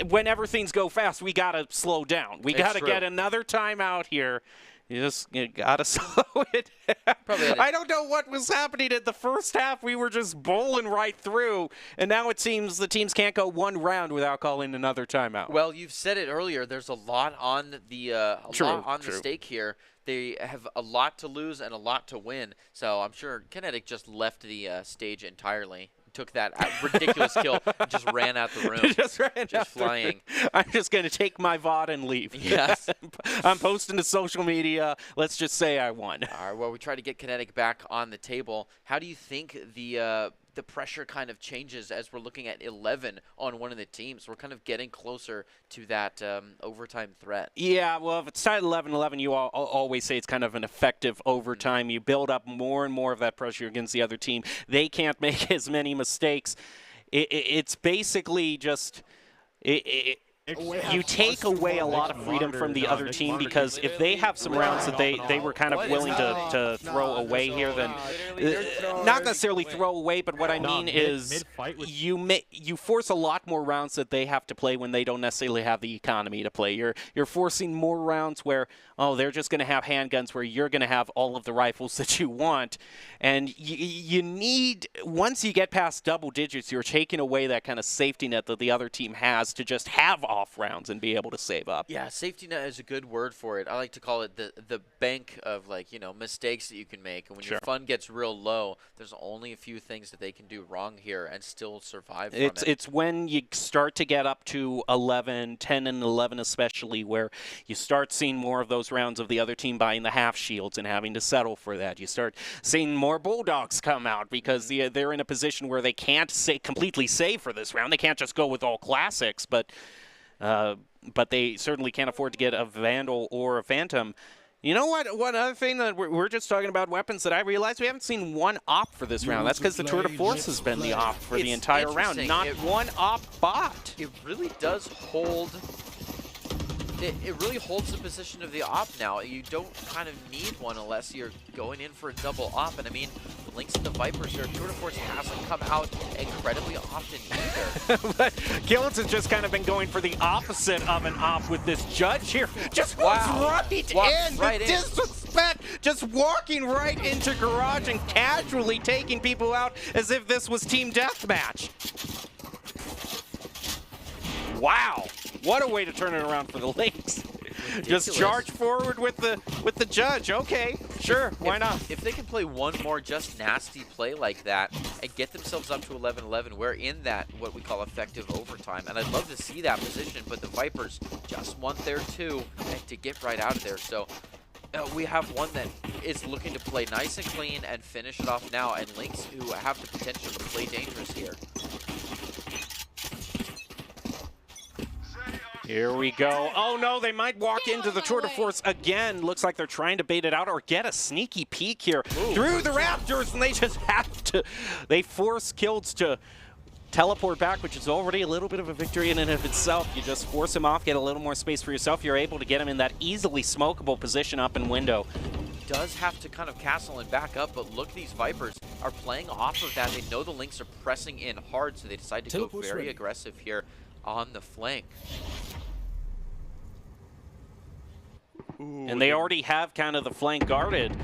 whenever things go fast, we gotta slow down. We gotta get another timeout here. You gotta slow it down. I don't know what was happening in the first half. We were just bowling right through, and now it seems the teams can't go one round without calling another timeout.
Well, you've said it earlier. There's a lot on the the stake here. They have a lot to lose and a lot to win. So I'm sure Kinetic just left the stage entirely. Took that ridiculous kill and just ran out the room. just flying.
I'm just going to take my VOD and leave.
Yes.
I'm posting to social media. Let's just say I won.
All right, well, we try to get Kinetic back on the table. How do you think the pressure kind of changes as we're looking at 11 on one of the teams? We're kind of getting closer to that overtime threat.
Yeah, well, if it's tied 11-11, you always say it's kind of an effective overtime. You build up more and more of that pressure against the other team. They can't make as many mistakes. It's basically just... you take away a lot of freedom from the other team, because if they have some rounds that they were kind of willing to throw away here, then not necessarily throw away, but what I mean is you force a lot more rounds that they have to play when they don't necessarily have the economy to play. You're forcing more rounds where, oh, they're just going to have handguns, where you're going to have all of the rifles that you want. And you need, once you get past double digits, you're taking away that kind of safety net that the other team has to just have off rounds and be able to save up.
Yeah, safety net is a good word for it. I like to call it the bank of, like, you know, mistakes that you can make. And when your fun gets real low, there's only a few things that they can do wrong here and still survive from it.
It's when you start to get up to 11, 10 and 11 especially, where you start seeing more of those rounds of the other team buying the half shields and having to settle for that. You start seeing more Bulldogs come out because they're in a position where they can't completely save for this round. They can't just go with all classics, but they certainly can't afford to get a Vandal or a Phantom. You know what? One other thing that we're just talking about weapons that I realized we haven't seen one op for this round. That's because the Tour de Force has been the op for the entire round. Not one op bot.
It really does hold... It really holds the position of the op now. You don't kind of need one unless you're going in for a double op. And I mean, the Lynx and the Vipers here, Tour de Force hasn't come out incredibly often either.
But Gillens has just kind of been going for the opposite of an op with this judge here. Just walks right in. Disrespect. Just walking right into garage and casually taking people out as if this was team deathmatch. Wow. What a way to turn it around for the Lynx. Just charge forward with the judge. Okay, sure, why not?
If they can play one more just nasty play like that and get themselves up to 11-11, we're in that what we call effective overtime. And I'd love to see that position, but the Vipers just want their two to get right out of there. So we have one that is looking to play nice and clean and finish it off now, and Lynx, who have the potential to play dangerous here.
Here we go. Oh no, they might walk into the Tour de Force again. Looks like they're trying to bait it out or get a sneaky peek here through the Raptors, and they just have to. They force Kills to teleport back, which is already a little bit of a victory in and of itself. You just force him off, get a little more space for yourself. You're able to get him in that easily smokable position up in window.
Does have to kind of castle and back up, but look, these Vipers are playing off of that. They know the Lynx are pressing in hard, so they decide to go very aggressive here on the flank.
And they already have kind of the flank guarded.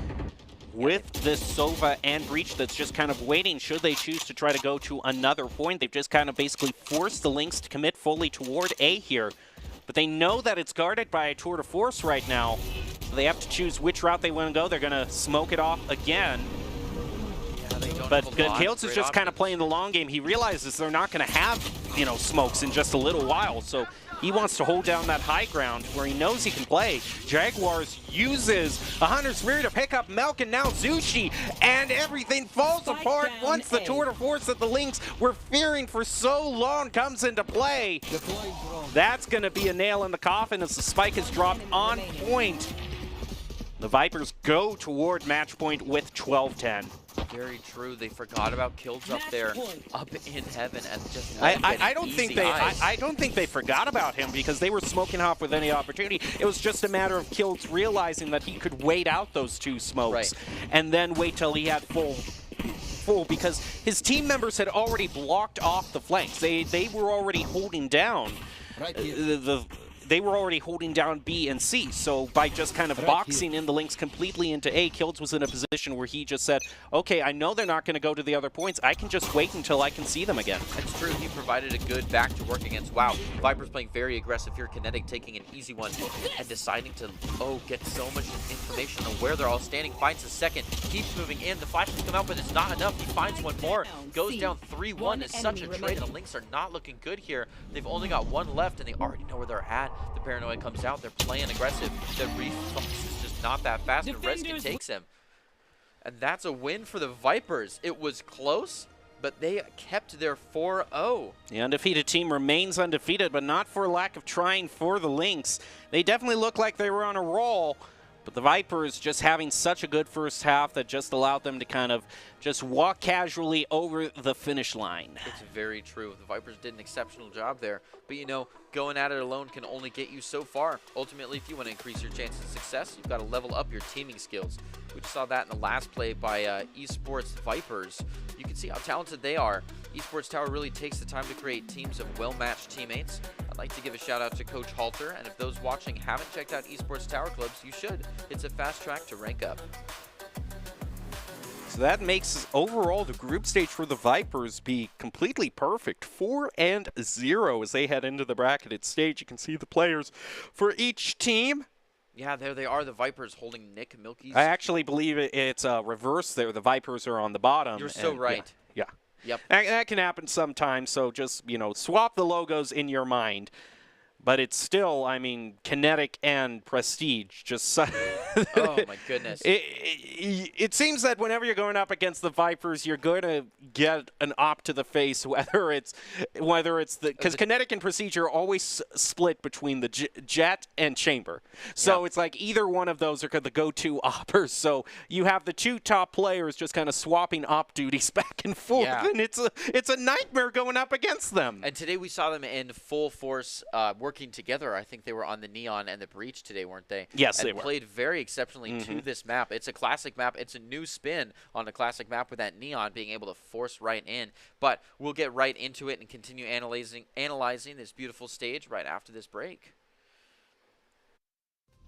with this Sova and Breach that's just kind of waiting. Should they choose to try to go to another point? They've just kind of basically forced the Lynx to commit fully toward A here. But they know that it's guarded by a tour de force right now. So they have to choose which route they want to go. They're going to smoke it off again. But Kales is just kind of playing the long game. He realizes they're not going to have, you know, smokes in just a little while. So he wants to hold down that high ground where he knows he can play. Jaguars uses a Hunter Spear to pick up Melk and now Zushi, and everything falls apart once the tour de force that the Lynx were fearing for so long comes into play. That's going to be a nail in the coffin as the spike is dropped on point. The Vipers go toward match point with 12-10.
Very true. They forgot about Kills up there, up in heaven, and just
I don't think they forgot about him because they were smoking off with any opportunity. It was just a matter of Kills realizing that he could wait out those two smokes and then wait till he had full because his team members had already blocked off the flanks. They were already holding down they were already holding down B and C. So by just kind of boxing in the Lynx completely into A, Kills was in a position where he just said, okay, I know they're not going to go to the other points. I can just wait until I can see them again.
That's true. He provided a good back to work against. Wow, Viper's playing very aggressive here. Kinetic taking an easy one and deciding to, get so much information on where they're all standing. Finds a second, keeps moving in. The flashes come out, but it's not enough. He finds one more. Goes down 3-1. It's such a trade. The Lynx are not looking good here. They've only got one left, and they already know where they're at. The paranoia comes out. They're playing aggressive. The reflex is just not that fast, and Redskin takes him. And that's a win for the Vipers. It was close, but they kept their 4-0.
The undefeated team remains undefeated, but not for lack of trying for the Lynx. They definitely look like they were on a roll, but the Vipers just having such a good first half that just allowed them to kind of just walk casually over the finish line.
It's very true. The Vipers did an exceptional job there. But, going at it alone can only get you so far. Ultimately, if you want to increase your chances of success, you've got to level up your teaming skills. We just saw that in the last play by Esports Vipers. You can see how talented they are. Esports Tower really takes the time to create teams of well-matched teammates. I'd like to give a shout-out to Coach Halter, and if those watching haven't checked out Esports Tower Clubs, you should. It's a fast track to rank up.
So that makes overall the group stage for the Vipers be completely perfect. 4-0 as they head into the bracketed stage. You can see the players for each team.
Yeah, there they are, the Vipers holding Nick Milky's.
I actually believe it's reverse there. The Vipers are on the bottom.
You're so right.
Yeah.
Yep.
That can happen sometimes, so just, swap the logos in your mind. But it's still, Kinetic and Prestige. Just
oh, my goodness.
It seems that whenever you're going up against the Vipers, you're going to get an op to the face, whether it's because Kinetic and Prestige are always split between the Jet and Chamber. So it's like either one of those are the go-to oppers. So you have the two top players just kind of swapping op duties back and forth, and it's a nightmare going up against them.
And today we saw them in full force working together. I think they were on the Neon and the Breach today, weren't they?
Yes,
and
they were.
Played very exceptionally to this map. It's a classic map. It's a new spin on a classic map with that Neon being able to force right in. But we'll get right into it and continue analyzing this beautiful stage right after this break.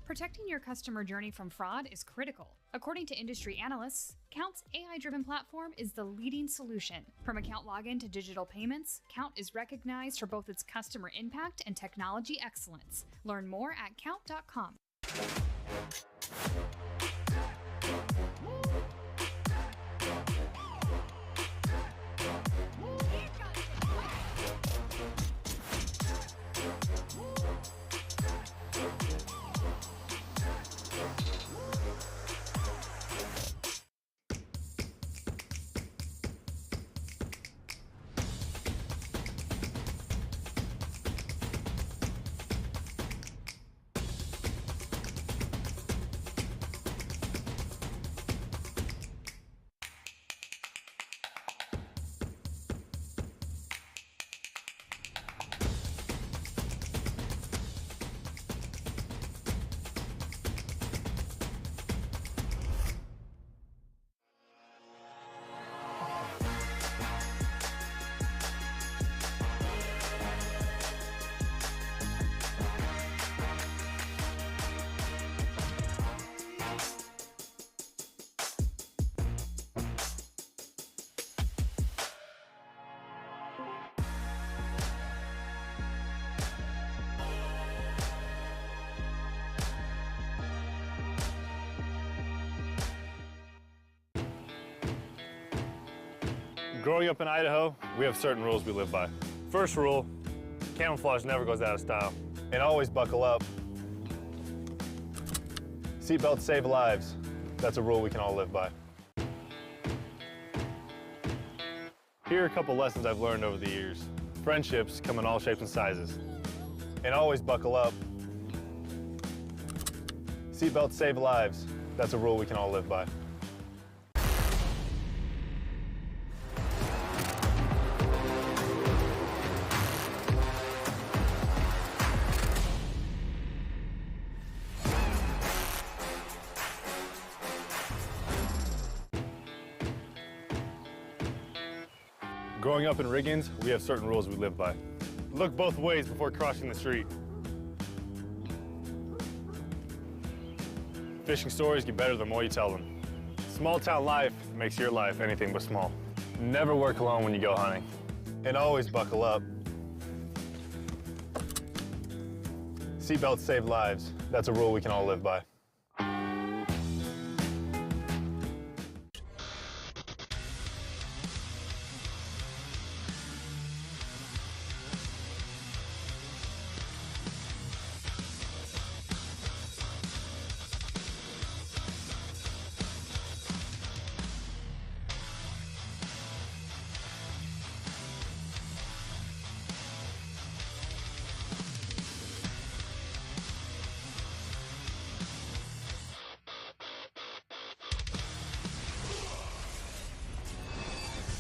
Protecting your customer journey from fraud is critical. According to industry analysts, Count's AI-driven platform is the leading solution. From account login to digital payments, Count is recognized for both its customer impact and technology excellence. Learn more at count.com.
Growing up in Idaho, we have certain rules we live by. First rule, camouflage never goes out of style. And always buckle up. Seatbelts save lives. That's a rule we can all live by. Here are a couple lessons I've learned over the years. Friendships come in all shapes and sizes. And always buckle up. Seatbelts save lives. That's a rule we can all live by. Growing up in Riggins, we have certain rules we live by. Look both ways before crossing the street. Fishing stories get better the more you tell them. Small town life makes your life anything but small. Never work alone when you go hunting. And always buckle up. Seatbelts save lives. That's a rule we can all live by.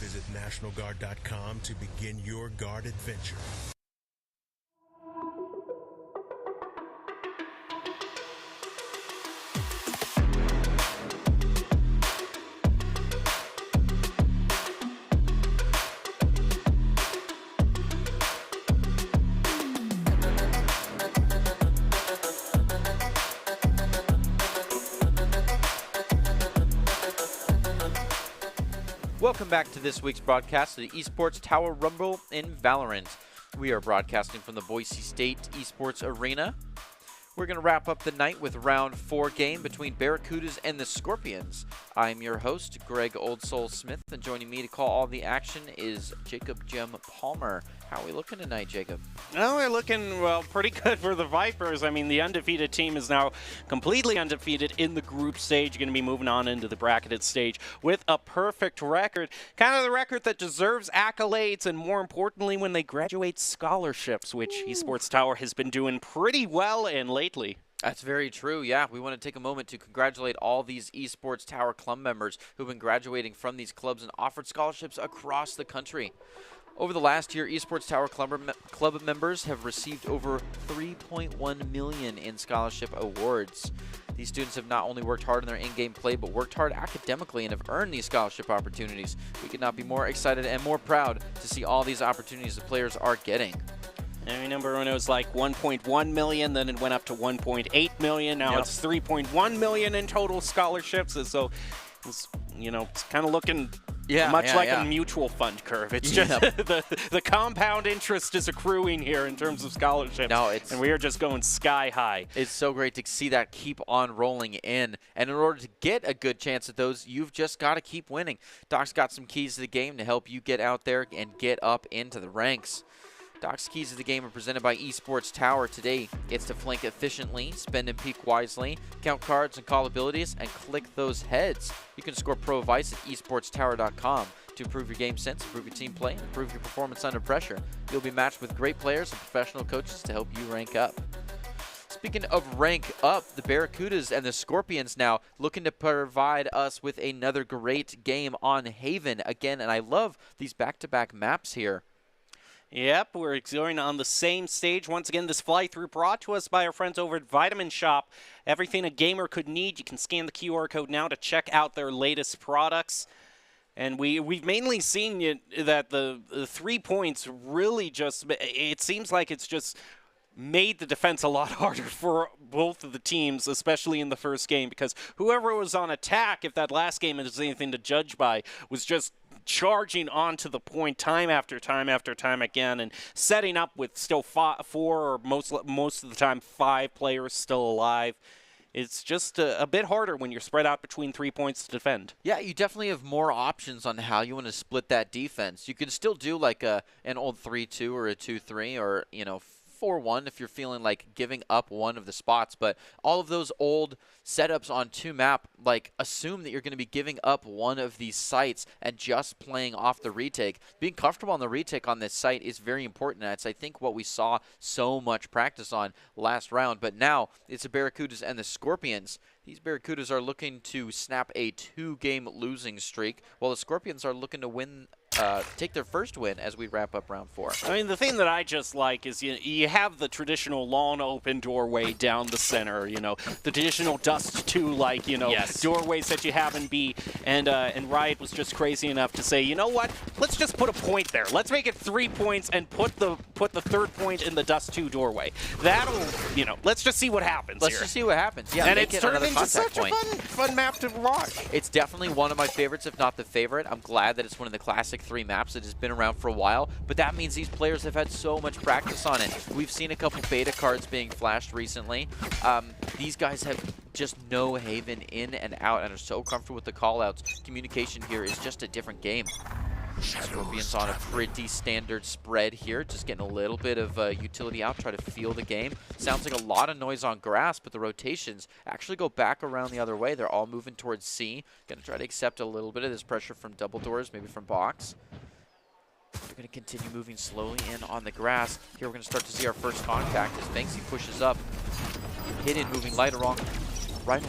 Visit NationalGuard.com to begin your guard adventure.
Welcome back to this week's broadcast of the Esports Tower Rumble in Valorant. We are broadcasting from the Boise State Esports Arena. We're going to wrap up the night with round 4 game between Barracudas and the Scorpions. I'm your host, Greg Old Soul Smith, and joining me to call all the action is Jacob Jim Palmer. How are we looking tonight, Jacob?
Well, we're looking, well, pretty good for the Vipers. I mean, the undefeated team is now completely undefeated in the group stage. Going to be moving on into the bracketed stage with a perfect record. Kind of the record that deserves accolades, and more importantly, when they graduate scholarships, which Esports Tower has been doing pretty well in lately.
That's very true, yeah. We want to take a moment to congratulate all these Esports Tower Club members who've been graduating from these clubs and offered scholarships across the country. Over the last year, Esports Tower Club members have received over $3.1 million in scholarship awards. These students have not only worked hard in their in-game play, but worked hard academically and have earned these scholarship opportunities. We could not be more excited and more proud to see all these opportunities the players are getting.
I remember when it was like 1.1 million, then it went up to 1.8 million. Now it's 3.1 million in total scholarships. And so, it's, you know, it's kind of looking much like a mutual fund curve. It's just the compound interest is accruing here in terms of scholarships. And we are just going sky high.
It's so great to see that keep on rolling in. And in order to get a good chance at those, you've just got to keep winning. Doc's got some keys to the game to help you get out there and get up into the ranks. Doc's keys to the game are presented by Esports Tower. Today, it's to flank efficiently, spend and peek wisely, count cards and call abilities, and click those heads. You can score pro Vice at esportstower.com to improve your game sense, improve your team play, and improve your performance under pressure. You'll be matched with great players and professional coaches to help you rank up. Speaking of rank up, the Barracudas and the Scorpions now looking to provide us with another great game on Haven again, and I love these back-to-back maps here.
Yep, we're going on the same stage. Once again, this fly-through brought to us by our friends over at Vitamin Shop. Everything a gamer could need. You can scan the QR code now to check out their latest products. And we've mainly seen that the 3 points really just, it seems like it's just made the defense a lot harder for both of the teams, especially in the first game, because whoever was on attack, if that last game is anything to judge by, was just charging onto the point time after time after time again, and setting up with still 4 or most of the time 5 players still alive. It's just a bit harder when you're spread out between 3 points to defend.
Yeah, you definitely have more options on how you want to split that defense. You can still do like an old 3-2 or a 2-3 or, 4-1 if you're feeling like giving up one of the spots, but all of those old setups on 2-map, like, assume that you're going to be giving up one of these sites and just playing off the retake. Being comfortable on the retake on this site is very important, and it's, I think, what we saw so much practice on last round, but now it's the Barracudas and the Scorpions. These Barracudas are looking to snap a 2-game losing streak, while the Scorpions are looking to win, take their first win as we wrap up round 4.
I mean, the thing that I just like is you have the traditional long open doorway down the center, the traditional Dust 2
Yes.
doorways that you have in B, and Riot was just crazy enough to say, you know what, let's just put a point there. Let's make it 3 points and put the third point in the Dust 2 doorway. That'll, let's just see what happens
Let's
here.
just see what happens. Yeah,
And
make
it's
it
turned
another
into
contact
such a
point.
fun map to watch.
It's definitely one of my favorites, if not the favorite. I'm glad that it's one of the classic 3 maps that has been around for a while, but that means these players have had so much practice on it. We've seen a couple beta cards being flashed recently. These guys have just no haven in and out and are so comfortable with the callouts. Communication here is just a different game. Scorpions on a pretty standard spread here, just getting a little bit of utility out, try to feel the game. Sounds like a lot of noise on grass, but the rotations actually go back around the other way. They're all moving towards C. Gonna try to accept a little bit of this pressure from double doors, maybe from box. We're going to continue moving slowly in on the grass. Here we're going to start to see our first contact as Banksy pushes up. Hidden, moving right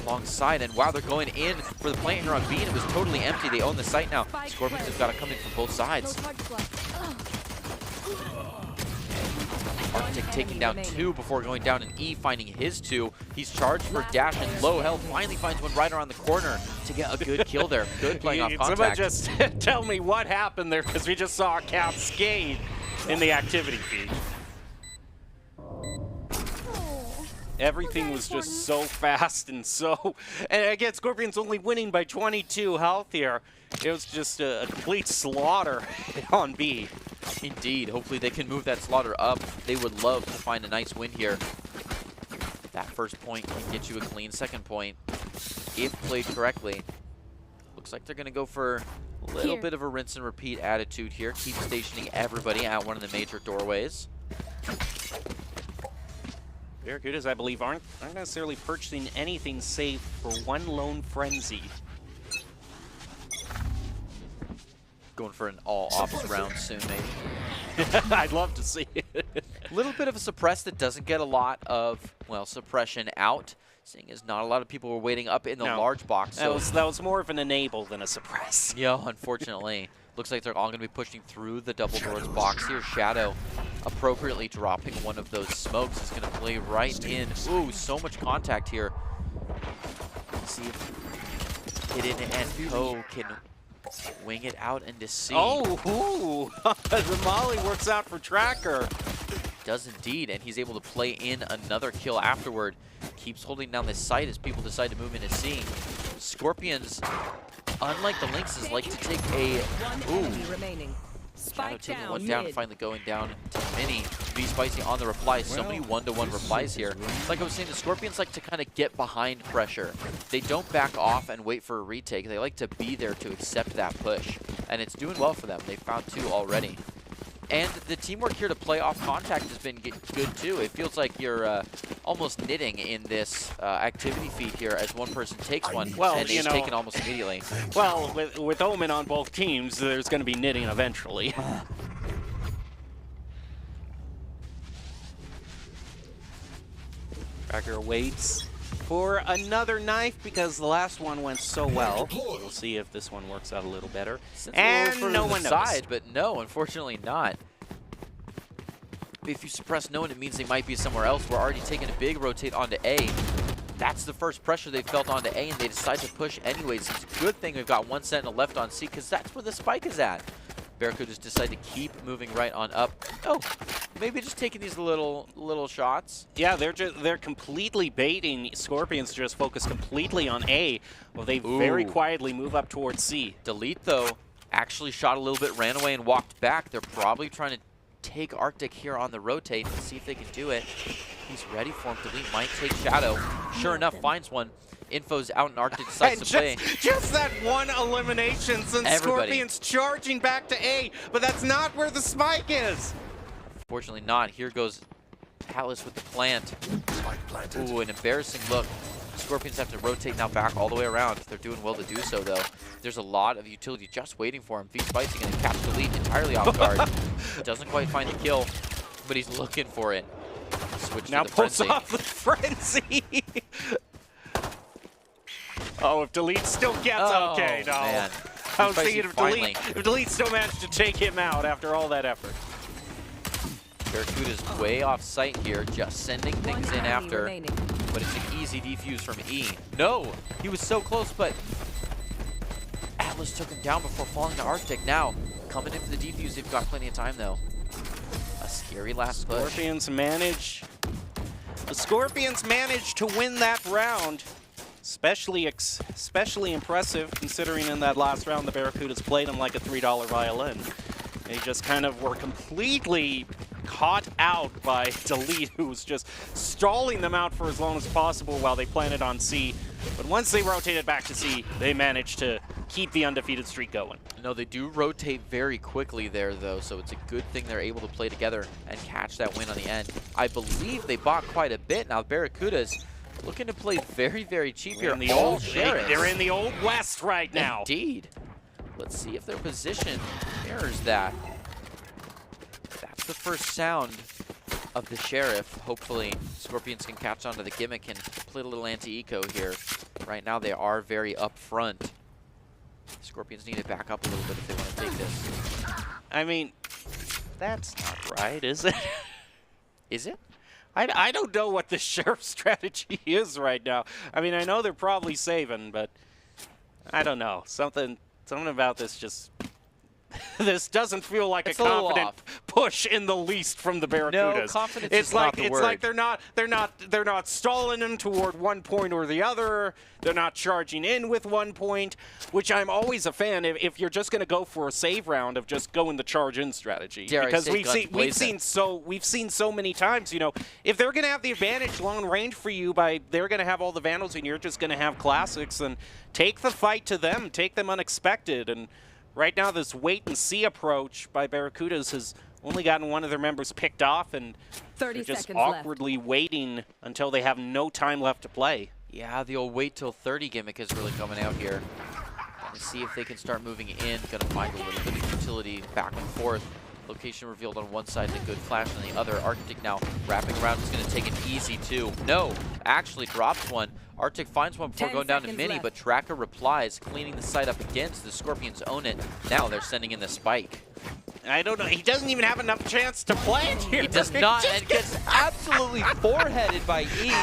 alongside. And wow, they're going in for the plant here on B, and it was totally empty. They own the site now. Scorpions have got to come in from both sides. Arctic taking down 2 before going down in E, finding his 2. He's charged for dash and low health. Finally finds one right around the corner to get a good kill there. Good playing off
Somebody
contact.
just tell me what happened there, because we just saw a cascade in the activity feed. Everything was just so fast and again, Scorpions only winning by 22 health here. It was just a complete slaughter on B.
Indeed. Hopefully they can move that slaughter up. They would love to find a nice win here. That first point can get you a clean second point if played correctly. Looks like they're going to go for a little bit of a rinse and repeat attitude here. Keep stationing everybody at one of the major doorways.
Barracudas, I believe, aren't necessarily purchasing anything save for one lone frenzy.
Going for an all-ops round soon, maybe.
I'd love to see it.
A little bit of a suppress that doesn't get a lot of, well, suppression out, seeing as not a lot of people were waiting up in the large box. So
That was more of an enable than a suppress.
yeah, unfortunately. Looks like they're all going to be pushing through the double doors box here. Shadow appropriately dropping one of those smokes is going to play right in. Ooh, so much contact here. Let's see if Hidden and Ko can wing it out into C.
Oh, the molly works out for Tracker.
Does indeed, and he's able to play in another kill afterward. Keeps holding down this site as people decide to move into C. Scorpions, unlike the Lynxes, like to take a... Ooh. Shadow taking one down and finally going down to Mini. Be Spicy on the reply. So many one-to-one replies here. Like I was saying, the Scorpions like to kind of get behind pressure. They don't back off and wait for a retake. They like to be there to accept that push. And it's doing well for them. They found 2 already. And the teamwork here to play off contact has been good too. It feels like you're almost knitting in this activity feed here as one person takes one and is taken almost immediately.
Well, with Omen on both teams, there's going to be knitting eventually. Tracker waits for another knife because the last one went so well. We'll see if this one works out a little better. And no one knows.
But no, unfortunately not. If you suppress no one, it means they might be somewhere else. We're already taking a big rotate onto A. That's the first pressure they felt onto A, and they decide to push anyways. It's a good thing we've got one sentinel left on C, because that's where the spike is at. Barracudas decide to keep moving right on up. Oh, maybe just taking these little shots.
Yeah, they're completely baiting. Scorpions just focus completely on A, while they very quietly move up towards C.
Delete, though, actually shot a little bit, ran away, and walked back. They're probably trying to take Arctic here on the rotate and see if they can do it. He's ready for him. Delete might take Shadow. Sure enough, finds one. Info's out and Arctic decides to play.
Just that one elimination since Scorpion's charging back to A, but that's not where the spike is.
Fortunately not. Here goes Atlas with the plant. Ooh, an embarrassing look. Scorpions have to rotate now back all the way around. They're doing well to do so, though. There's a lot of utility just waiting for him. V-Spice's going to catch Delete entirely off guard. Doesn't quite find the kill, but he's looking for it. Switch
now
to the
pulls
frenzy.
off the frenzy. Oh, if Delete still gets okay, no.
Man.
I was thinking if Delete still managed to take him out after all that effort.
Barracuda's way off site here, just sending things in after. But it's an easy defuse from E. No! He was so close, but Atlas took him down before falling to Arctic. Now, coming in for the defuse, they've got plenty of time, though. A scary last push.
The Scorpions managed to win that round. Especially impressive, considering in that last round the Barracudas played them like a $3 violin. They just kind of were completely caught out by Delete, who was just stalling them out for as long as possible while they planted on C. But once they rotated back to C, they managed to keep the undefeated streak going.
No, they do rotate very quickly there, though, so it's a good thing they're able to play together and catch that win on the end. I believe they bought quite a bit. Now, Barracudas looking to play very, very cheap here.
They're in the Old West right now.
Indeed. Let's see if their position mirrors that. That's the first sound of the Sheriff. Hopefully, Scorpions can catch onto the gimmick and play a little anti-eco here. Right now, they are very up front. Scorpions need to back up a little bit if they want to take this.
I mean, that's not right, is it?
Is it?
I don't know what the Sheriff's strategy is right now. I mean, I know they're probably saving, but I don't know. Something about this just... this doesn't feel like a confident push in the least from the Barracudas.
No, confidence is not the word.
It's like they're not stalling them toward one point or the other. They're not charging in with 1 point, which I'm always a fan if you're just going to go for a save round of just going the charge in strategy. Because we've seen so many times, you know, if they're going to have the advantage long range for you they're going to have all the vandals and you're just going to have classics, and take the fight to them, take them unexpected. And right now, this wait-and-see approach by Barracudas has only gotten one of their members picked off, and they're just awkwardly waiting until they have no time left to play.
Yeah, the old wait till 30 gimmick is really coming out here. Let's see if they can start moving in. Gonna find a little bit of utility back and forth. Location revealed on one side and a good flash on the other. Arctic now wrapping around. Is going to take an easy two. No, actually drops one. Arctic finds one before going down to Mini, but Tracker replies, cleaning the site up again, so the Scorpions own it. Now they're sending in the spike.
I don't know. He doesn't even have enough chance to plant here.
He does not, and gets absolutely foreheaded by E.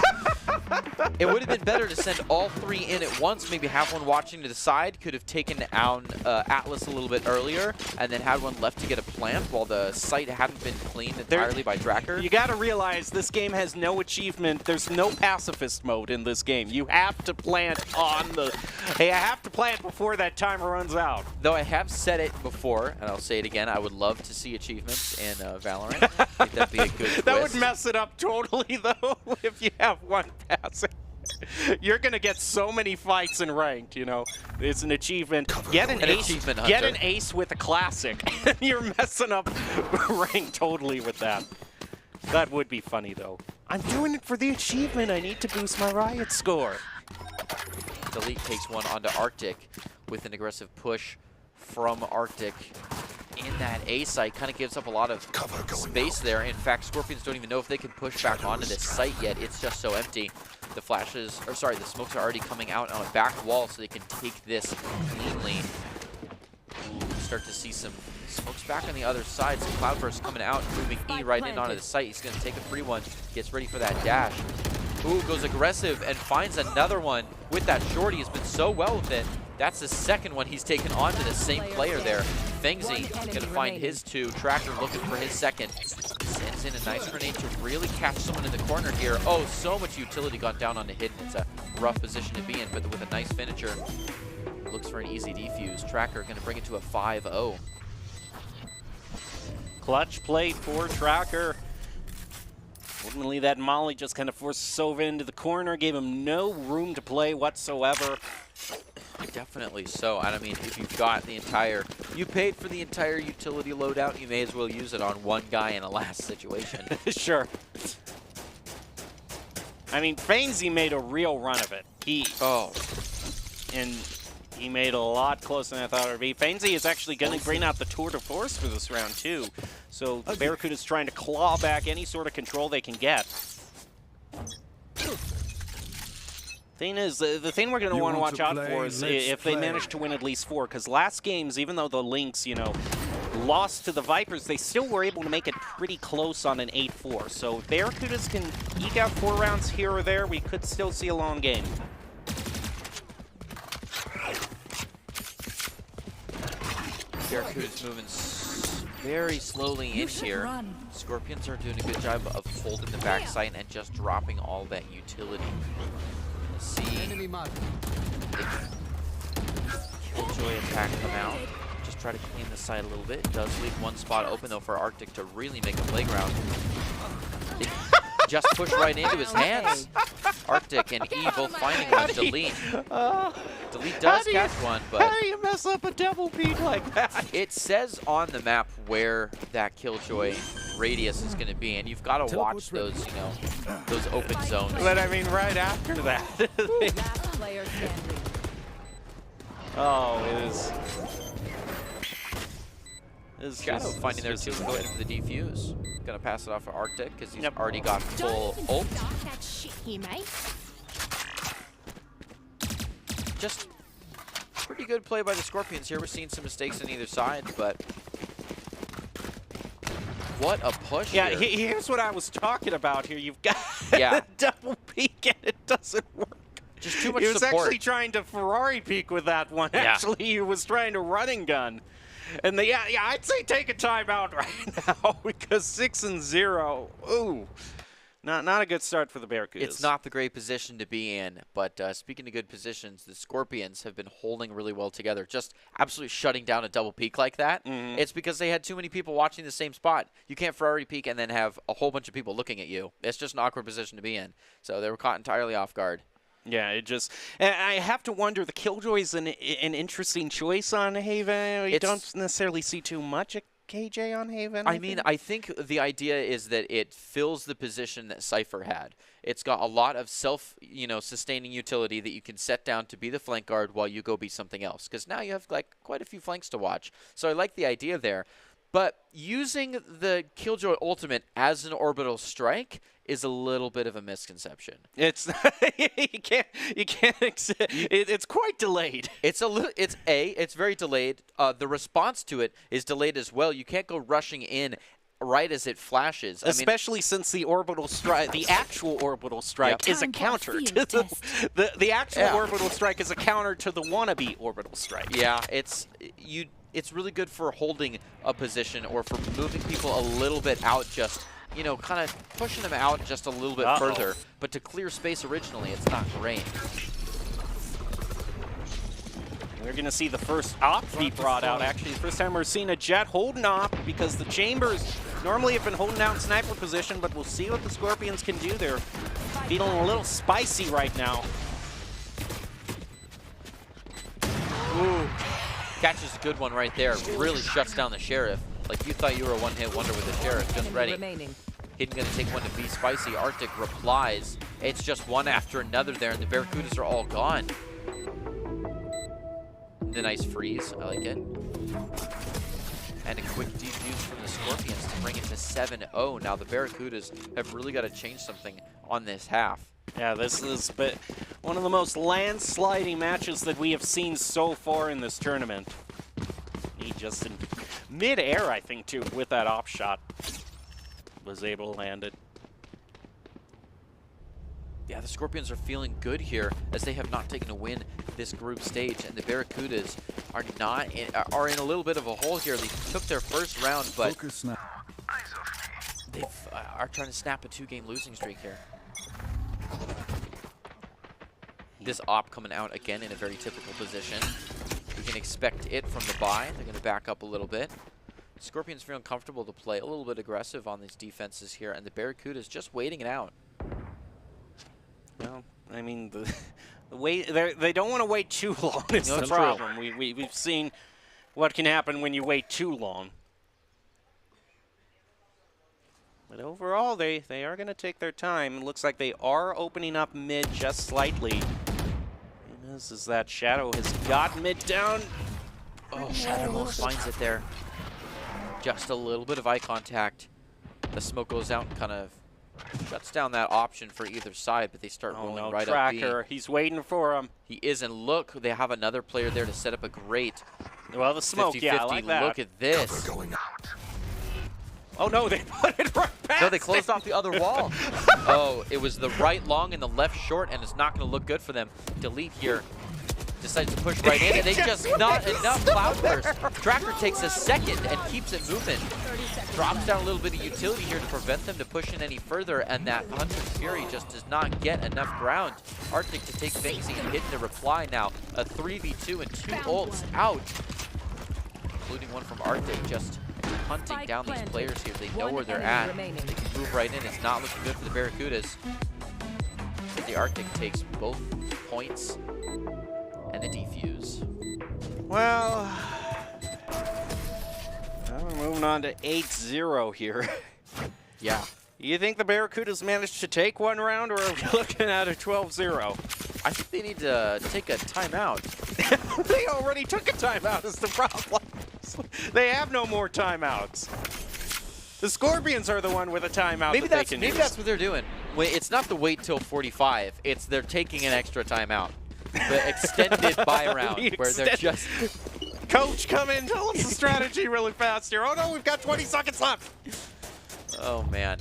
It would have been better to send all three in at once, maybe have one watching to the side, could have taken down Atlas a little bit earlier, and then had one left to get a plant while the site hadn't been cleaned entirely by Tracker.
You got to realize this game has no achievement. There's no pacifist mode in this game. You have to plant on the... Hey, I have to plant before that timer runs out.
Though I have said it before, and I'll say it again, I would love to see achievements in Valorant. I think that'd be a good twist.
That would mess it up totally, though, if you have one passing. You're going to get so many fights in ranked, you know. It's an achievement. Get an ace with a classic. You're messing up ranked totally with that. That would be funny, though. I'm doing it for the achievement. I need to boost my Riot score.
Delete takes one onto Arctic with an aggressive push from Arctic. In that A site, kind of gives up a lot of space there. In fact, Scorpions don't even know if they can push back onto this site yet. It's just so empty. The flashes, or sorry, the smokes are already coming out on a back wall, so they can take this cleanly. Ooh, start to see some smokes back on the other side. Some Cloudburst coming out, moving E right in onto the site. He's going to take a free one, gets ready for that dash. Ooh, goes aggressive and finds another one with that shorty. He's been so well with it. That's the second one he's taken onto the same player there. Fengzi gonna find his two. Tracker looking for his second. Sends in a nice grenade to really catch someone in the corner here. Oh, so much utility gone down onto Hidden. It's a rough position to be in, but with a nice finisher. Looks for an easy defuse. Tracker gonna bring it to a 5-0.
Clutch play for Tracker. Ultimately, that Molly just kind of forced Sova into the corner, gave him no room to play whatsoever.
Definitely so. And I mean, if you've got the entire, you paid for the entire utility loadout, you may as well use it on one guy in a last situation.
Sure. I mean, Fainsy made a real run of it. And he made a lot closer than I thought it would be. Fainsy is actually going to bring out the tour de force for this round, too. So the Barracuda's trying to claw back any sort of control they can get. Thing is, the thing we're going to want to watch out for is if they manage to win at least 4, because last games, even though the Lynx, you know, lost to the Vipers, they still were able to make it pretty close on an 8-4. So if Barracudas can eke out 4 rounds here or there, we could still see a long game.
Barracuda's moving very slowly in here. Scorpions are doing a good job of holding the backside and just dropping all that utility. Let's see the Killjoy attack come out. Just try to clean the side a little bit. It does leave one spot open though for Arctic to really make a playground. It just pushed right into his hands. Arctic and E both finding one. Delete. Delete does catch one, but
how do you mess up a double peak like that?
It says on the map where that Killjoy radius is going to be, and you've got to watch those, you know, those open zones.
But I mean, right after that. Oh, it is.
Shadow finding their two, go ahead for the defuse. Gonna pass it off for Arctic because he's already got full ult. Just pretty good play by the Scorpions here. We're seeing some mistakes on either side, but what a push!
Yeah,
here.
Here's what I was talking about here. You've got double peek and it doesn't work.
Just too much
support. He was actually trying to Ferrari peek with that one. Yeah. Actually, he was trying to run and gun. And yeah, I'd say take a timeout right now because 6-0. Ooh, not a good start for the Barracudas.
It's not the great position to be in, but speaking of good positions, the Scorpions have been holding really well together, just absolutely shutting down a double peek like that. It's because they had too many people watching the same spot. You can't Ferrari peek and then have a whole bunch of people looking at you. It's just an awkward position to be in. So they were caught entirely off guard.
Yeah, it just. I have to wonder. The Killjoy is an interesting choice on Haven. You don't necessarily see too much of KJ on Haven.
I mean, I think the idea is that it fills the position that Cypher had. It's got a lot of sustaining utility that you can set down to be the flank guard while you go be something else. Because now you have like quite a few flanks to watch. So I like the idea there. But using the Killjoy ultimate as an orbital strike is a little bit of a misconception.
It's you can't. It's quite delayed.
It's very delayed. The response to it is delayed as well. You can't go rushing in right as it flashes.
Especially since the orbital strike, the actual orbital strike, is a counter to the actual orbital strike is a counter to the wannabe orbital strike.
Yeah, it's really good for holding a position or for moving people a little bit out, just, you know, kind of pushing them out just a little bit further. But to clear space originally, it's not great.
We're going to see the first op be brought out, actually. The first time we're seeing a Jet holding op because the Chambers normally have been holding out in sniper position, but we'll see what the Scorpions can do. They're feeling a little spicy right now.
Ooh. Catches a good one right there. Really shuts down the Sheriff. Like you thought you were a one-hit wonder with the Sheriff. Just ready. Hidden gonna take one to be spicy. Arctic replies. It's just one after another there, and the Barracudas are all gone. The nice freeze. I like it. And a quick defuse from the Scorpions to bring it to 7-0. Now the Barracudas have really got to change something on this half.
Yeah, this is one of the most landsliding matches that we have seen so far in this tournament. He just in mid-air, I think, too, with that op shot, was able to land it.
Yeah, the Scorpions are feeling good here as they have not taken a win this group stage, and the Barracudas are in a little bit of a hole here. They took their first round, but they are trying to snap a 2-game losing streak here. This op coming out again in a very typical position. We can expect it from the buy. They're going to back up a little bit. Scorpions feeling comfortable to play a little bit aggressive on these defenses here, and the Barracudas just waiting it out.
Well, I mean, the wait, they don't want to wait too long is the
true.
problem. We've seen what can happen when you wait too long. But overall, they are going to take their time. It looks like they are opening up mid just slightly. And this is that Shadow has got mid down.
Oh, Shadow almost finds it there. Just a little bit of eye contact. The smoke goes out and kind of shuts down that option for either side, but they start rolling right up B.
Tracker, he's waiting for him.
He is, and look, they have another player there to set up a great
Well, the smoke,
50-50.
yeah, I like that.
Look at this.
Oh, no, they put it right past
No, they closed off the other wall. Oh, it was the right long and the left short, and it's not going to look good for them. Delete here. Decides to push right in, and they just not enough Cloudburst. Tracker takes a second and keeps it moving. Drops down a little bit of utility here to prevent them to push in any further, and that Hunter's Fury just does not get enough ground. Arctic to take things and hit the reply now. A 3v2 and 2 ults out, including one from Arctic, just hunting down these players here. They know where they're at. They can move right in. It's not looking good for the Barracudas. But the Arctic takes both points and the defuse.
Well, we're moving on to 8-0 here.
Yeah.
You think the Barracudas managed to take one round, or are we looking at a 12-0?
I think they need to take a timeout.
They already took a timeout is the problem. They have no more timeouts. The Scorpions are the one with a timeout
Maybe
that they can
maybe
use.
that's what they're doing. It's not the wait till 45. It's they're taking an extra timeout. The extended buy round, where they're just...
Coach, come in, tell us the strategy really fast here. Oh no, we've got 20 seconds left.
Oh man.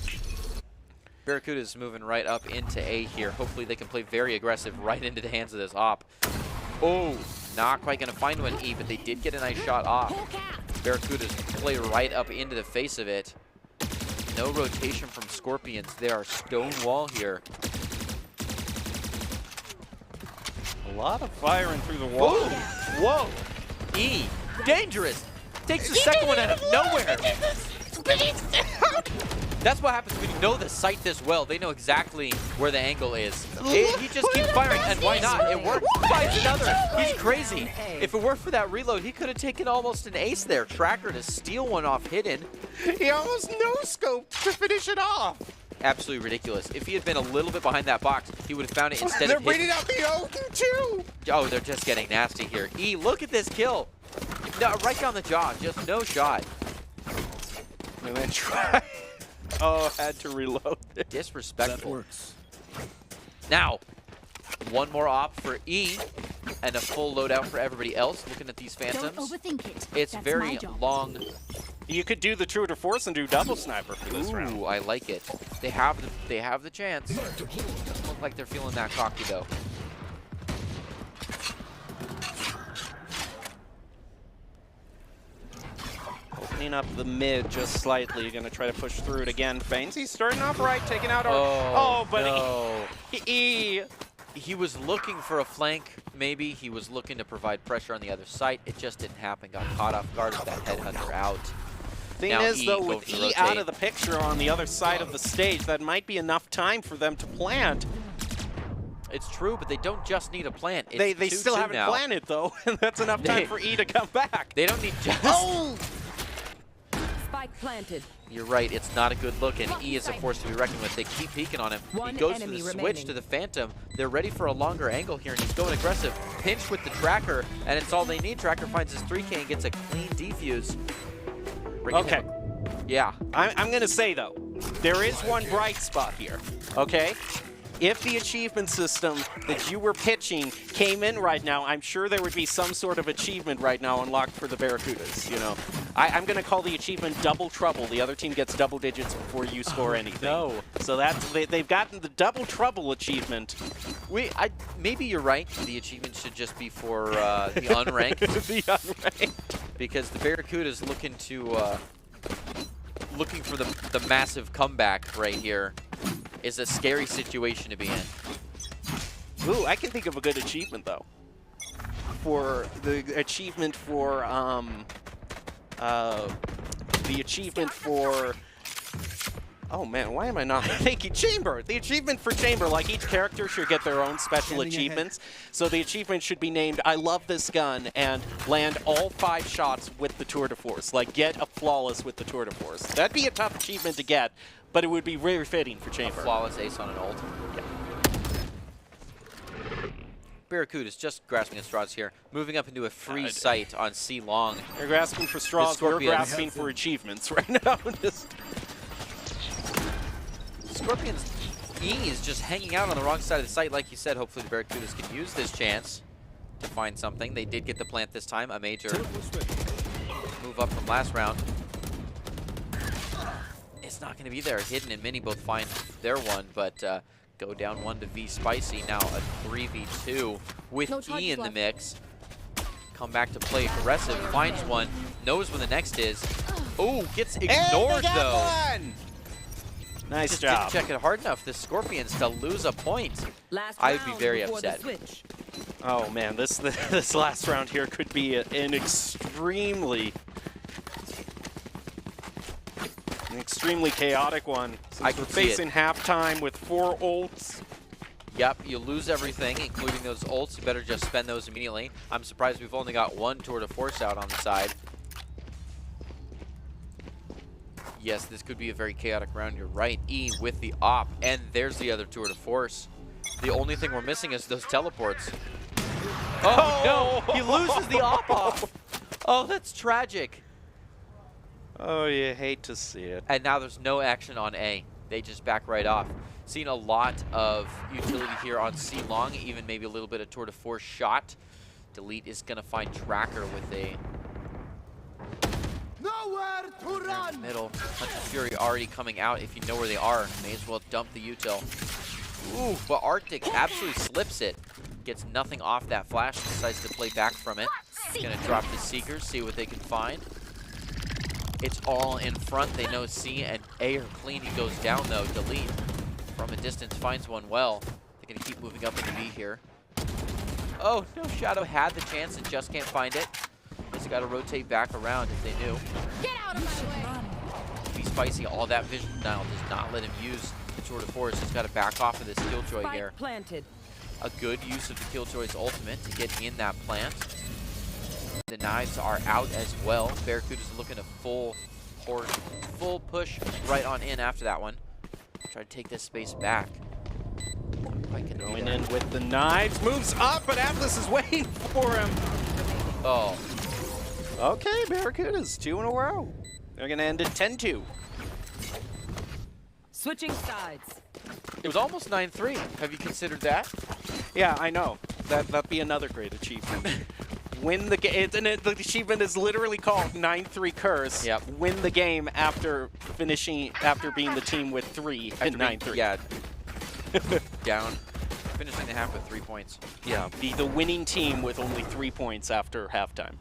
Barracuda's moving right up into A here. Hopefully they can play very aggressive right into the hands of this op. Oh, not quite going to find one E, but they did get a nice shot off. Barracudas play right up into the face of it. No rotation from Scorpions. They are stone wall here.
A lot of firing through the wall.
Whoa! E, dangerous! Takes the second one out of nowhere! That's what happens when you know the site this well. They know exactly where the angle is. He just keeps firing, and why not? It worked. Finds another. He's crazy. If it weren't for that reload, he could have taken almost an ace there. Tracker to steal one off hidden.
He almost no-scoped to finish it off.
Absolutely ridiculous. If he had been a little bit behind that box, he would have found it instead
They're
of hitting.
bringing out the O too.
Oh, they're just getting nasty here. E, look at this kill. No, right down the jaw. Just no shot.
And then try. Oh, had to reload.
Disrespectful.
That works.
Now, one more op for E, and a full loadout for everybody else. Looking at these Phantoms,
Don't overthink it.
it's
That's
very
my job.
long.
You could do the true to force and do double sniper for this round.
Ooh, I like it. They have the chance. Doesn't look like they're feeling that cocky though.
Opening up the mid just slightly. You're gonna try to push through it again. Feigns. He's starting off right, taking out our.
Oh,
but
no.
he
He was looking for a flank, maybe. He was looking to provide pressure on the other side. It just didn't happen. Got caught off guard with that headhunter out.
Thing
Now
is,
E
though,
goes
with
to
E
rotate.
out of the picture on the other side of the stage, that might be enough time for them to plant.
It's true, but they don't just need a plant. It's
They still
2-2
haven't
now.
planted, though, and that's enough time for E to come back.
They don't need just...
Spike planted.
You're right, it's not a good look, and E is a force to be reckoned with. They keep peeking on him.
One
He goes for
enemy
the switch
remaining.
to the Phantom. They're ready for a longer angle here, and he's going aggressive. Pinch with the Tracker, and it's all they need. Tracker finds his 3K and gets a clean defuse. Bringing
Okay.
him- Yeah.
I'm going to say, though, there is one bright spot here, okay? If the achievement system that you were pitching came in right now, I'm sure there would be some sort of achievement right now unlocked for the Barracudas, you know? I'm going to call the achievement Double Trouble. The other team gets double digits before you score anything.
no.
So that's they've gotten the Double Trouble achievement.
Maybe you're right. The achievement should just be for the unranked,
The unranked.
because the Barracuda's looking to looking for the massive comeback right here. Is a scary situation to be in.
Ooh, I can think of a good achievement, though. For the achievement for the achievement for... Oh man, why am I not thinking Chamber? The achievement for Chamber, like each character should get their own special achievements. So the achievement should be named, I love this gun, and land all 5 shots with the Tour de Force. Like get a flawless with the Tour de Force. That'd be a tough achievement to get, but it would be very fitting for Chamber.
A flawless ace on an ult.
Yeah.
Barracudas just grasping at straws here, moving up into a free site on C long.
They're grasping for straws, we're grasping for achievements right now.
Scorpion's E is just hanging out on the wrong side of the site, like you said. Hopefully the Barracudas can use this chance to find something. They did get the plant this time, a major move up from last round. It's not going to be there. Hidden and Mini both find their one, but go down 1 to V Spicy. Now a 3v2 with E in the mix. Come back to play aggressive, finds one, knows where the next is. Oh, gets ignored though.
One. Nice
Just
job.
didn't check it hard enough. The Scorpions to lose a point. I would be very upset.
Oh man, this last round here could be an extremely chaotic one.
I
Since we're
could see it.
facing halftime with 4 ults.
Yep, you lose everything, including those ults. You better just spend those immediately. I'm surprised we've only got 1 Tour de Force out on the side. Yes, this could be a very chaotic round. You're right. E with the op, and there's the other Tour de Force. The only thing we're missing is those teleports. Oh no! He loses the op off. Oh, that's tragic.
Oh, you hate to see it.
And now there's no action on A. They just back right off. Seen a lot of utility here on C long, even maybe a little bit of Tour de Force shot. Delete is gonna find Tracker with a
Nowhere to run.
middle. Punch of Fury already coming out. If you know where they are, may as well dump the util. Ooh, but Arctic absolutely slips it. Gets nothing off that flash, decides to play back from it. Gonna drop the Seekers, see what they can find. It's all in front. They know C and A are clean. He goes down though. Delete from a distance finds one well. They're gonna keep moving up into B here. Oh no, Shadow had the chance and just can't find it. Just gotta rotate back around if they knew.
Get out of my way.
Be Spicy, all that vision now does not let him use the Tour de Force. He's gotta back off of this Killjoy here.
Planted.
A good use of the Killjoy's ultimate to get in that plant. The knives are out as well. Barracuda's looking to full push right on in after that one. Try to take this space back.
Going in with the knives, moves up, but Atlas is waiting for him.
Oh,
Okay, Barracudas, 2 in a row. They're gonna end at 10-2.
Switching sides.
it was almost 9-3. Have you considered that?
Yeah, I know. That'd be another great achievement. Win the game. The achievement is literally called 9-3 Curse.
Yep.
Win the game after being the team with 3 in 9-3.
Yeah. Down. Finishing the half with 3 points.
Yeah, be the winning team with only 3 points after halftime.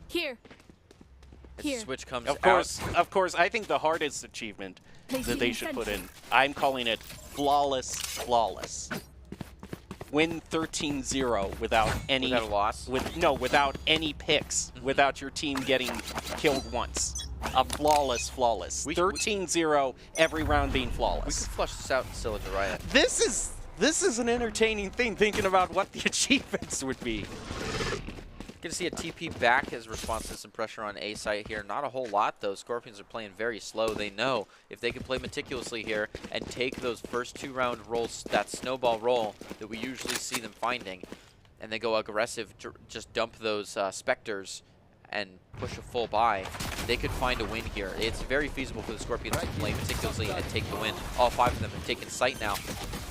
Here.
As
Here.
the switch comes
Of course, I think the hardest achievement that they should put in, I'm calling it flawless. Win 13-0 without any
Without a loss?
without any picks, without your team getting killed once. A flawless. 13-0, every round being
We
flawless.
could flush this out in Sillage Riot.
This is an entertaining thing, thinking about what the achievements would be.
Gonna see a TP back as response to some pressure on A site here. Not a whole lot though. Scorpions are playing very slow. They know if they can play meticulously here and take those first 2 round rolls, that snowball roll that we usually see them finding, and they go aggressive, just dump those Spectres and push a full buy, they could find a win here. It's very feasible for the Scorpions to play meticulously and take the win. All 5 of them have taken site now.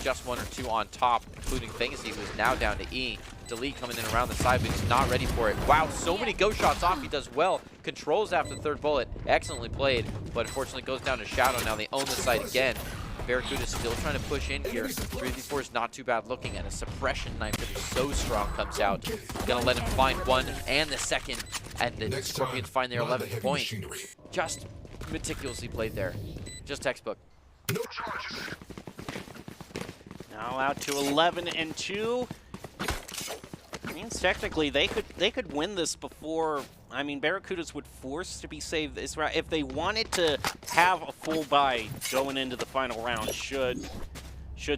Just 1 or 2 on top, including Fangasy, who is now down to E. Delete coming in around the side, but he's not ready for it. Wow, so many ghost shots off. He does well. Controls after the 3rd bullet. Excellently played, but unfortunately goes down to Shadow. Now they own the site again. Barracuda still trying to push in here. 3v4 is not too bad looking, and a suppression knife that is so strong comes out. Gonna let him find 1 and the 2nd, and the Scorpions find their 11th point. Just meticulously played there. Just textbook.
Now out to 11-2. Means technically they could win this before. I mean, Barracudas would force to be saved this round if they wanted to have a full buy going into the final round. Should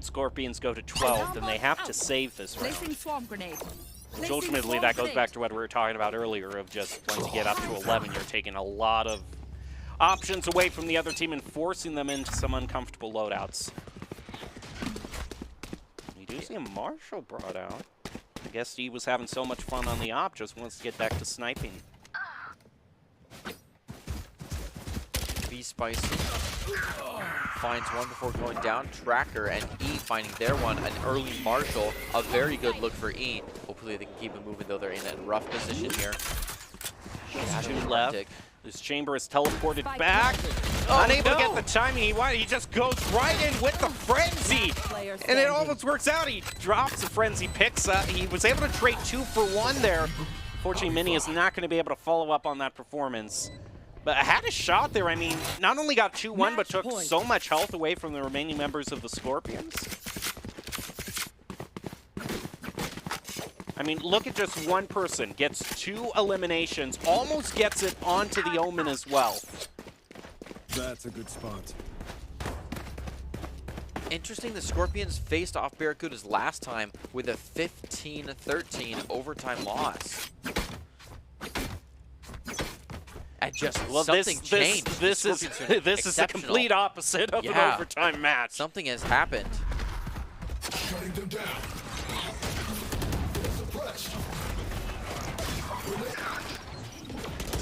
Scorpions go to 12, then they have to save this round.
Placing swarm grenade.
Which ultimately that goes back to what we were talking about earlier of just once you get up to 11, you're taking a lot of options away from the other team and forcing them into some uncomfortable loadouts. You do see a Marshall brought out. I guess he was having so much fun on the op, just wants to get back to sniping.
Be spicy. Finds one before going down. Tracker and E finding their one. An early Marshall. A very good look for E. Hopefully they can keep it moving, though they're in a rough position here.
Two left. This chamber is teleported
Spike
back.
planted.
Unable to get the timing. He just goes right in with the frenzy.
Player
And it
standing.
almost works out. He drops the frenzy, picks up. He was able to trade 2 for 1 there. Fortunately, Mini is not going to be able to follow up on that performance. But I had a shot there. I mean, not only got 2-1, but took so much health away from the remaining members of the Scorpions. I mean, look at just one person. Gets 2 eliminations. Almost gets it onto the Omen as well.
That's a good spot.
Interesting, the Scorpions faced off Barracudas last time with a 15-13 overtime loss. And just something changed.
This is the complete opposite of an overtime match.
Something has happened.
Shutting them down.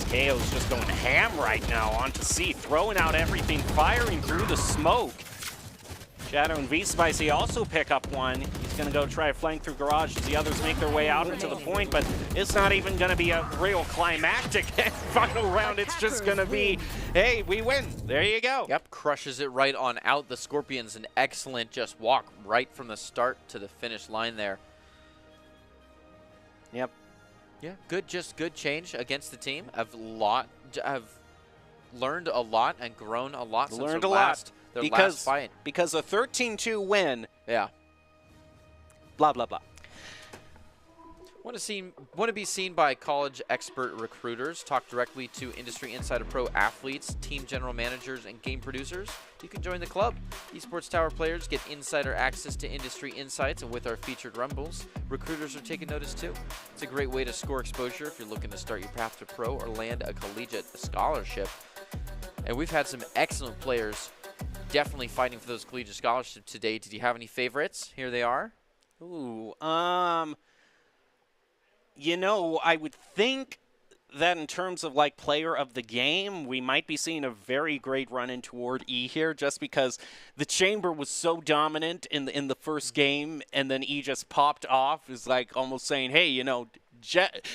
KO's just going ham right now onto C, throwing out everything, firing through the smoke. Shadow and V-Spicy also pick up one. He's going to go try a flank through garage as the others make their way out into the point, but it's not even going to be a real climactic final round. It's just going to be, hey, we win. There you go.
Yep, crushes it right on out. The Scorpions, an excellent just walk right from the start to the finish line there.
Yep.
Yeah, good change against the team. I've learned a lot and grown a lot since their last fight.
Because a 13-2 win.
Yeah.
Blah, blah, blah.
Want to be seen by college expert recruiters? Talk directly to industry insider pro athletes, team general managers, and game producers? You can join the club. Esports Tower players get insider access to industry insights, and with our featured rumbles, recruiters are taking notice too. It's a great way to score exposure if you're looking to start your path to pro or land a collegiate scholarship. And we've had some excellent players definitely fighting for those collegiate scholarships today. Did you have any favorites? Here they are.
Ooh, you know, I would think that in terms of like player of the game, we might be seeing a very great run in toward E here, just because the chamber was so dominant in the first game, and then E just popped off. Is like almost saying, hey, you know, Jet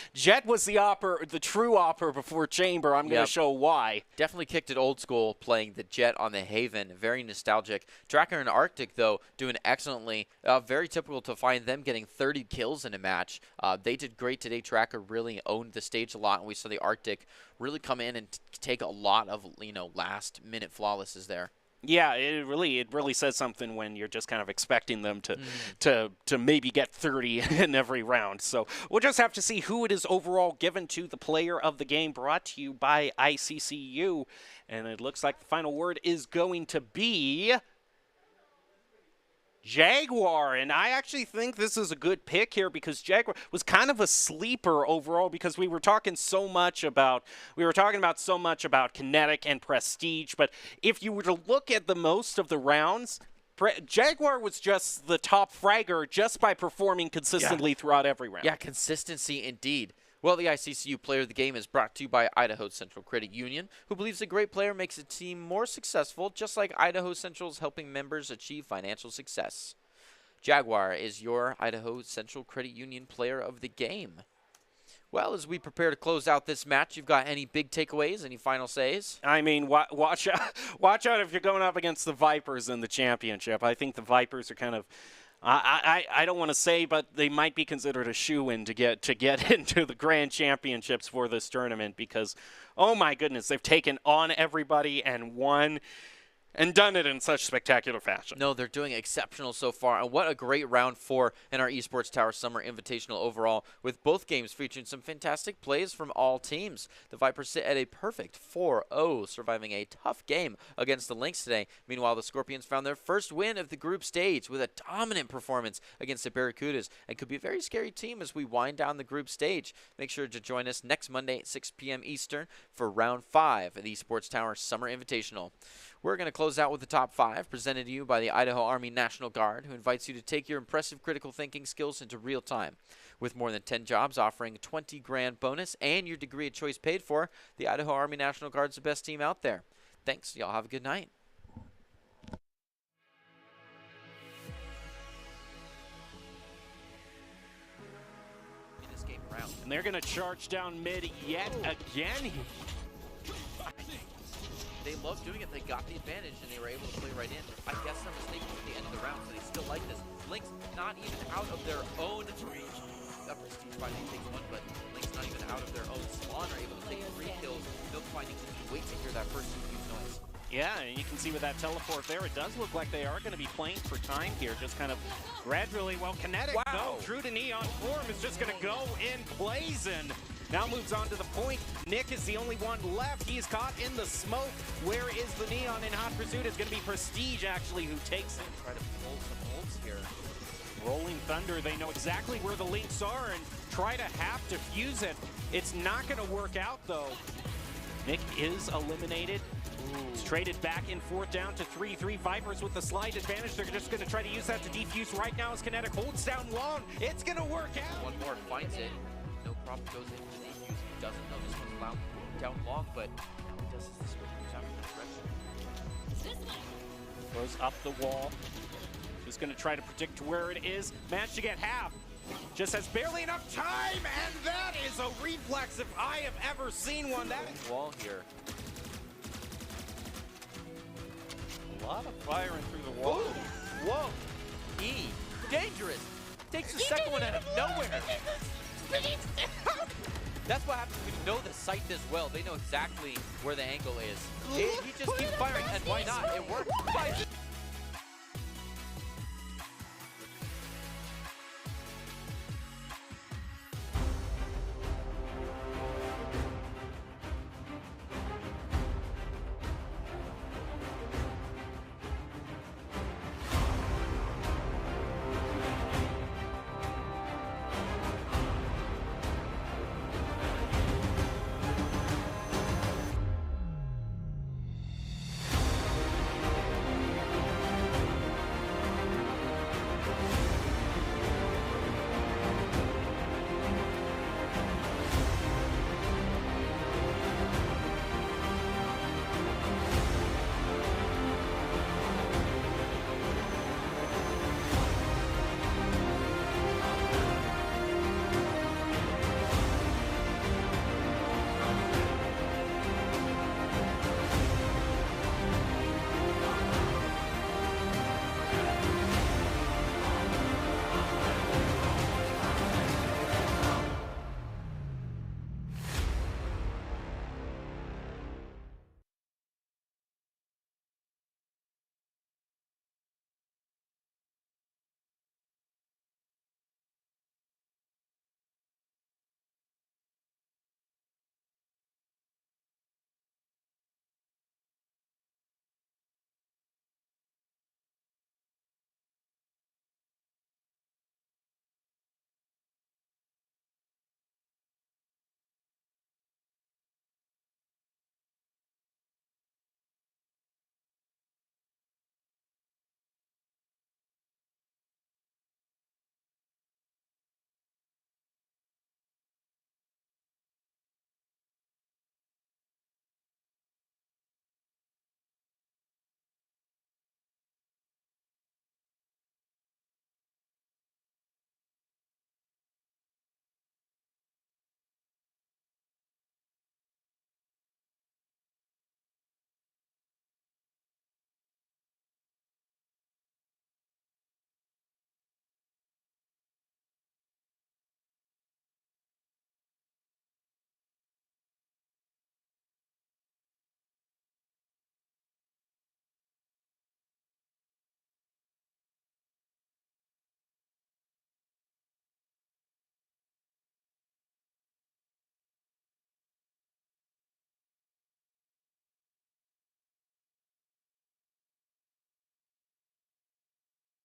was the true opper before chamber. I'm going to show why.
Definitely kicked it old school playing the Jet on the Haven. Very nostalgic. Tracker and Arctic, though, doing excellently. Very typical to find them getting 30 kills in a match. They did great today. Tracker really owned the stage a lot, and we saw the Arctic really come in and take a lot of, last-minute flawlesses there.
Yeah, it really says something when you're just kind of expecting them to maybe get 30 in every round. So we'll just have to see who it is overall given to the player of the game, brought to you by ICCU. And it looks like the final word is going to be Jaguar, and I actually think this is a good pick here because Jaguar was kind of a sleeper overall, because we were talking so much about kinetic and prestige, but if you were to look at the most of the rounds, Jaguar was just the top fragger just by performing consistently throughout every round.
Yeah, consistency indeed. Well, the ICCU Player of the Game is brought to you by Idaho Central Credit Union, who believes a great player makes a team more successful, just like Idaho Central is helping members achieve financial success. Jaguar is your Idaho Central Credit Union Player of the Game. Well, as we prepare to close out this match, you've got any big takeaways, any final says?
I mean, watch out if you're going up against the Vipers in the championship. I think the Vipers are kind of, I don't want to say, but they might be considered a shoo-in to get into the grand championships for this tournament, because, oh my goodness, they've taken on everybody and won. and done it in such spectacular fashion.
No, they're doing exceptional so far, and what a great round 4 in our Esports Tower Summer Invitational overall, with both games featuring some fantastic plays from all teams. The Vipers sit at a perfect 4-0, surviving a tough game against the Lynx today. Meanwhile, the Scorpions found their first win of the group stage with a dominant performance against the Barracudas, and could be a very scary team as we wind down the group stage. Make sure to join us next Monday at 6 p.m. Eastern for round 5 of the Esports Tower Summer Invitational. We're going to close out with the top 5, presented to you by the Idaho Army National Guard, who invites you to take your impressive critical thinking skills into real time. With more than 10 jobs offering $20 grand bonus and your degree of choice paid for, the Idaho Army National Guard's the best team out there. Thanks. Y'all have a good night. In this game round.
And they're going to charge down mid yet again.
They love doing it. They got the advantage, and they were able to play right in. I guess their mistake was at the end of the round, so they still like this. Lynx not even out of their own prestige finding takes 1, but Lynx not even out of their own spawn are able to take 3 kills. Milk finding just wait to hear that first huge noise.
Yeah, and you can see with that teleport there, it does look like they are going to be playing for time here, just kind of gradually. Well, Kinetic,
Wow.
no, true to Neon form, is just going to go in blazing. Now moves on to the point. Nick is the only one left. He's caught in the smoke. Where is the Neon in hot pursuit? It's going to be Prestige, actually, who takes it.
Try to pull some ults here.
Rolling Thunder, they know exactly where the Lynx are and try to half defuse it. It's not going to work out, though. Nick is eliminated. It's traded back in 4th down to 3-3. Vipers with the slight advantage. They're just going to try to use that to defuse right now as Kinetic holds down long. It's going to work out.
One more finds it. No problem, goes into the defuse. He doesn't know this one's down long, but now he does the switch moves out in that direction.
Throws up the wall. Just going to try to predict where it is. Managed to get half. Just has barely enough time, and that is a reflex if I have ever seen one. That
Wall here.
a lot of firing through the wall.
Whoa! E, dangerous. Takes the second one out of nowhere. That's what happens when you know the site this well. They know exactly where the angle is. He just keeps firing, and why not? It works.